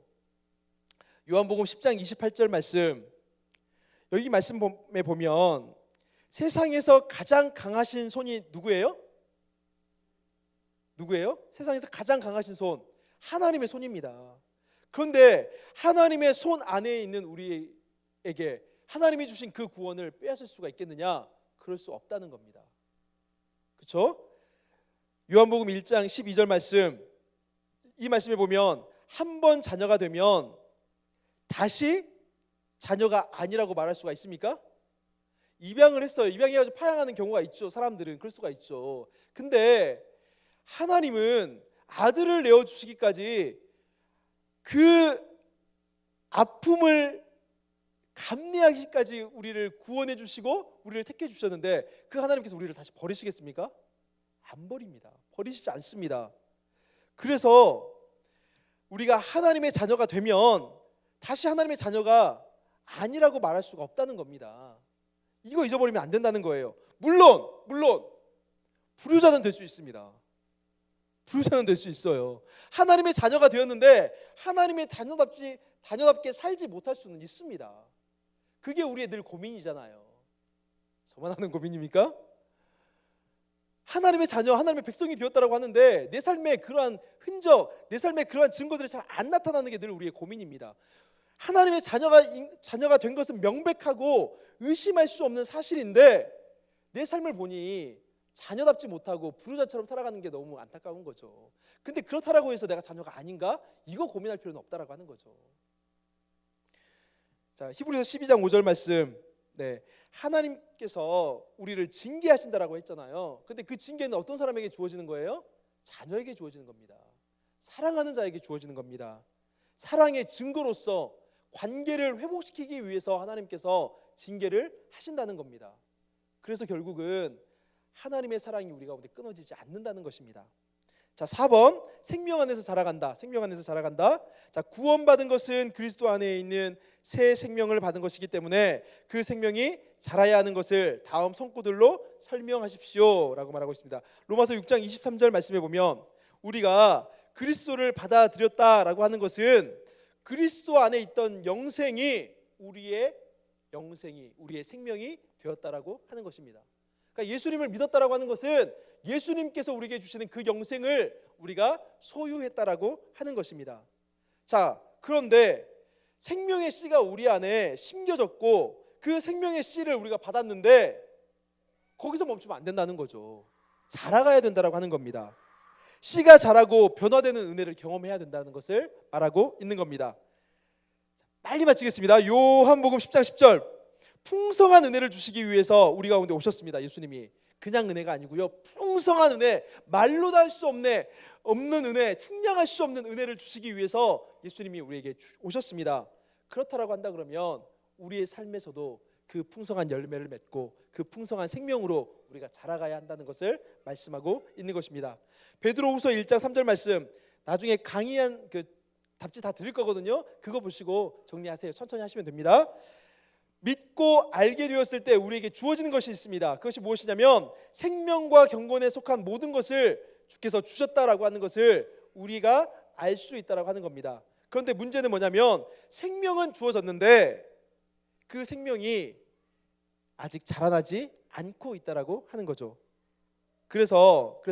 S1: 요한복음 10장 28절 말씀, 여기 말씀에 보면 세상에서 가장 강하신 손이 누구예요? 누구예요? 세상에서 가장 강하신 손, 하나님의 손입니다. 그런데 하나님의 손 안에 있는 우리에게 하나님이 주신 그 구원을 빼앗을 수가 있겠느냐? 그럴 수 없다는 겁니다. 그렇죠? 요한복음 1장 12절 말씀, 이 말씀에 보면 한 번 자녀가 되면 다시 자녀가 아니라고 말할 수가 있습니까? 입양을 했어요. 입양해가지고 파양하는 경우가 있죠. 사람들은 그럴 수가 있죠. 근데 하나님은 아들을 내어주시기까지 그 아픔을 감내하기까지 우리를 구원해 주시고 우리를 택해 주셨는데, 그 하나님께서 우리를 다시 버리시겠습니까? 안 버립니다. 버리시지 않습니다. 그래서 우리가 하나님의 자녀가 되면 다시 하나님의 자녀가 아니라고 말할 수가 없다는 겁니다. 이거 잊어버리면 안 된다는 거예요. 물론 불효자는 될 수 있습니다. 불효자는 될 수 있어요. 하나님의 자녀가 되었는데 하나님의 자녀답게 살지 못할 수는 있습니다. 그게 우리의 늘 고민이잖아요. 저만 하는 고민입니까? 하나님의 자녀, 하나님의 백성이 되었다라고 하는데 내 삶에 그러한 흔적, 내 삶에 그러한 증거들이 잘 안 나타나는 게 늘 우리의 고민입니다. 하나님의 자녀가 된 것은 명백하고 의심할 수 없는 사실인데 내 삶을 보니 자녀답지 못하고 불효자처럼 살아가는 게 너무 안타까운 거죠. 근데 그렇다라고 해서 내가 자녀가 아닌가? 이거 고민할 필요는 없다라고 하는 거죠. 자, 히브리서 12장 5절 말씀, 하나님께서 우리를 징계하신다라고 했잖아요. 근데 그 징계는 어떤 사람에게 주어지는 거예요? 자녀에게 주어지는 겁니다. 사랑하는 자에게 주어지는 겁니다. 사랑의 증거로서 관계를 회복시키기 위해서 하나님께서 징계를 하신다는 겁니다. 그래서 결국은 하나님의 사랑이 우리 가운데 끊어지지 않는다는 것입니다. 자, 4번, 생명 안에서 자라간다. 생명 안에서 자라간다. 자, 구원받은 것은 그리스도 안에 있는 새 생명을 받은 것이기 때문에 그 생명이 자라야 하는 것을 다음 성구들로 설명하십시오라고 말하고 있습니다. 로마서 6장 23절 말씀에 보면 우리가 그리스도를 받아들였다라고 하는 것은 그리스도 안에 있던 영생이 우리의 생명이 되었다라고 하는 것입니다. 그러니까 예수님을 믿었다라고 하는 것은 예수님께서 우리에게 주시는 그 영생을 우리가 소유했다라고 하는 것입니다. 자, 그런데 생명의 씨가 우리 안에 심겨졌고 그 생명의 씨를 우리가 받았는데 거기서 멈추면 안 된다는 거죠. 자라가야 된다라고 하는 겁니다. 씨가 자라고 변화되는 은혜를 경험해야 된다는 것을 말하고 있는 겁니다. 빨리 마치겠습니다. 요한복음 10장 10절, 풍성한 은혜를 주시기 위해서 우리 가운데 오셨습니다. 예수님이 그냥 은혜가 아니고요, 풍성한 은혜, 말로도 할 수 없는 은혜, 측량할 수 없는 은혜를 주시기 위해서 예수님이 우리에게 오셨습니다. 그렇다라고 한다 그러면 우리의 삶에서도 그 풍성한 열매를 맺고 그 풍성한 생명으로 우리가 자라가야 한다는 것을 말씀하고 있는 것입니다. 베드로후서 1장 3절 말씀, 나중에 강의한 그 답지 다 드릴 거거든요. 그거 보시고 정리하세요. 천천히 하시면 됩니다. 믿고 알게 되었을 때 우리에게 주어지는 것이 있습니다. 그것이 무엇이냐면 생명과 경건에 속한 모든 것을 주께서 주셨다라고 하는 것을 우리가 알 수 있다라고 하는 겁니다. 그런데 문제는 뭐냐면 생명은 주어졌는데 그 생명이 아직 자라나지 않고 있다라고 하는 거죠. 그래서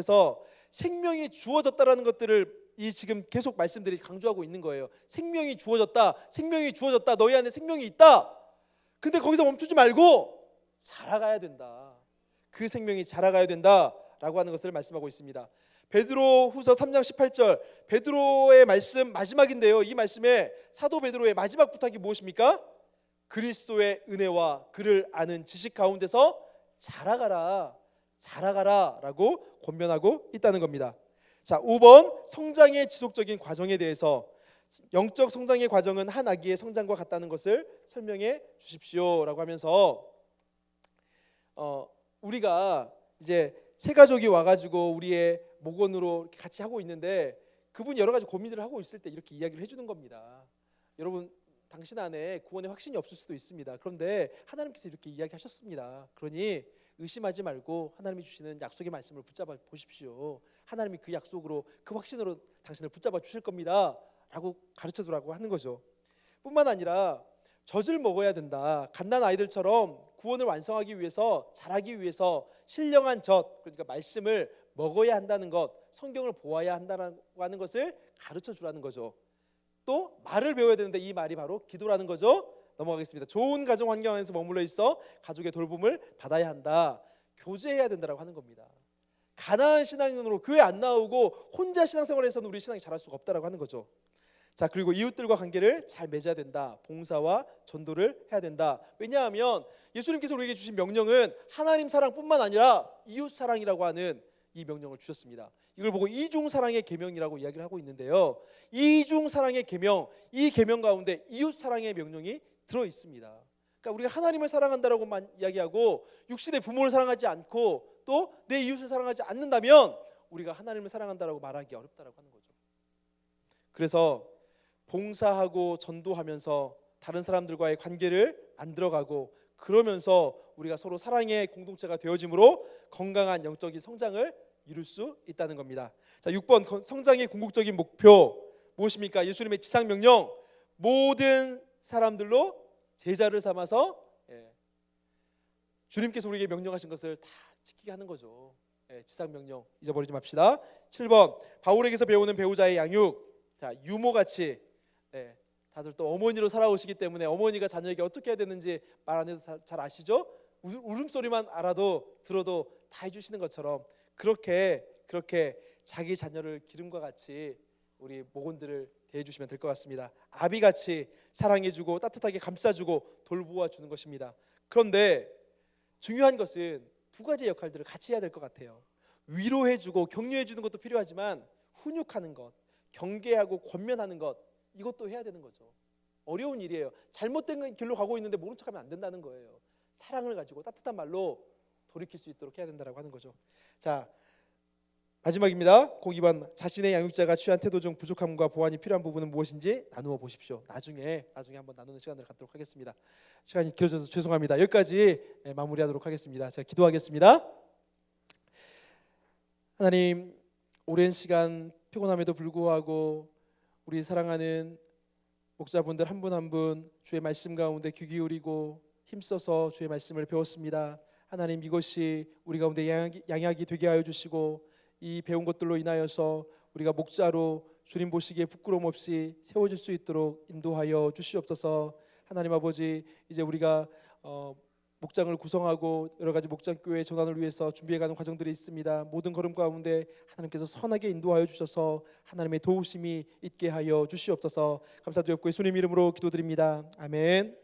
S1: 생명이 주어졌다라는 것들을 이 지금 계속 말씀들이 강조하고 있는 거예요. 생명이 주어졌다. 너희 안에 생명이 있다. 근데 거기서 멈추지 말고 자라가야 된다. 그 생명이 자라가야 된다라고 하는 것을 말씀하고 있습니다. 베드로후서 3장 18절, 베드로의 말씀 마지막인데요. 이 말씀에 사도 베드로의 마지막 부탁이 무엇입니까? 그리스도의 은혜와 그를 아는 지식 가운데서 자라가라라고 권면하고 있다는 겁니다. 자, 5번, 성장의 지속적인 과정에 대해서, 영적 성장의 과정은 한 아기의 성장과 같다는 것을 설명해 주십시오라고 하면서 우리가 이제 새 가족이 와가지고 우리의 목원으로 이렇게 같이 하고 있는데 그분이 여러 가지 고민을 하고 있을 때 이렇게 이야기를 해주는 겁니다. 여러분, 당신 안에 구원의 확신이 없을 수도 있습니다. 그런데 하나님께서 이렇게 이야기하셨습니다. 그러니 의심하지 말고 하나님이 주시는 약속의 말씀을 붙잡아 보십시오. 하나님이 그 약속으로, 그 확신으로 당신을 붙잡아 주실 겁니다 라고 가르쳐주라고 하는 거죠. 뿐만 아니라 젖을 먹어야 된다. 갓난 아이들처럼 구원을 완성하기 위해서, 자라기 위해서 신령한 젖, 그러니까 말씀을 먹어야 한다는 것, 성경을 보아야 한다고 하는 것을 가르쳐 주라는 거죠. 또 말을 배워야 되는데 이 말이 바로 기도라는 거죠. 넘어가겠습니다. 좋은 가정 환경 안에서 머물러 있어 가족의 돌봄을 받아야 한다. 교제해야 된다라고 하는 겁니다. 가난한 신앙인으로 교회 안 나오고 혼자 신앙생활에서는 우리 신앙이 자랄 수가 없다라고 하는 거죠. 자, 그리고 이웃들과 관계를 잘 맺어야 된다. 봉사와 전도를 해야 된다. 왜냐하면 예수님께서 우리에게 주신 명령은 하나님 사랑뿐만 아니라 이웃 사랑이라고 하는 이 명령을 주셨습니다. 이걸 보고 이중 사랑의 계명이라고 이야기를 하고 있는데요. 이중 사랑의 계명, 이 계명 가운데 이웃 사랑의 명령이 들어 있습니다. 그러니까 우리가 하나님을 사랑한다라고만 이야기하고 육신의 부모를 사랑하지 않고 또 내 이웃을 사랑하지 않는다면 우리가 하나님을 사랑한다라고 말하기 어렵다라고 하는 거죠. 그래서 봉사하고 전도하면서 다른 사람들과의 관계를 만들어가고 그러면서 우리가 서로 사랑의 공동체가 되어짐으로 건강한 영적인 성장을 이룰 수 있다는 겁니다. 자, 6번 성장의 궁극적인 목표 무엇입니까? 예수님의 지상 명령, 모든 사람들로 제자를 삼아서 주님께서 우리에게 명령하신 것을 다 지키게 하는 거죠. 지상 명령 잊어버리지 맙시다. 7번 바울에게서 배우는 배우자의 양육. 자, 유모같이 다들 또 어머니로 살아오시기 때문에 어머니가 자녀에게 어떻게 해야 되는지 말 안 해도 잘 아시죠? 울음소리만 들어도 다 해주시는 것처럼 그렇게 자기 자녀를 기름과 같이 우리 목원들을 대해주시면 될 것 같습니다. 아비같이 사랑해주고 따뜻하게 감싸주고 돌보아 주는 것입니다. 그런데 중요한 것은 두 가지 역할들을 같이 해야 될 것 같아요. 위로해주고 격려해주는 것도 필요하지만 훈육하는 것, 경계하고 권면하는 것, 이것도 해야 되는 거죠. 어려운 일이에요. 잘못된 길로 가고 있는데 모른 척하면 안 된다는 거예요. 사랑을 가지고 따뜻한 말로 돌이킬 수 있도록 해야 된다고 하는 거죠. 자, 마지막입니다. 꼭 2번 자신의 양육자가 취한 태도 중 부족함과 보완이 필요한 부분은 무엇인지 나누어 보십시오. 나중에 한번 나누는 시간을 갖도록 하겠습니다. 시간이 길어져서 죄송합니다. 여기까지 마무리하도록 하겠습니다. 제가 기도하겠습니다. 하나님, 오랜 시간 피곤함에도 불구하고 우리 사랑하는 목자분들 한 분 한 분 주의 말씀 가운데 귀 기울이고 힘써서 주의 말씀을 배웠습니다. 하나님, 이것이 우리 가운데 양약이 되게 하여 주시고 이 배운 것들로 인하여서 우리가 목자로 주님 보시기에 부끄러움 없이 세워질 수 있도록 인도하여 주시옵소서. 하나님 아버지, 이제 우리가 목장을 구성하고 여러 가지 목장교회 전환을 위해서 준비해가는 과정들이 있습니다. 모든 걸음 가운데 하나님께서 선하게 인도하여 주셔서 하나님의 도우심이 있게 하여 주시옵소서. 감사드렸고 예수님 이름으로 기도드립니다. 아멘.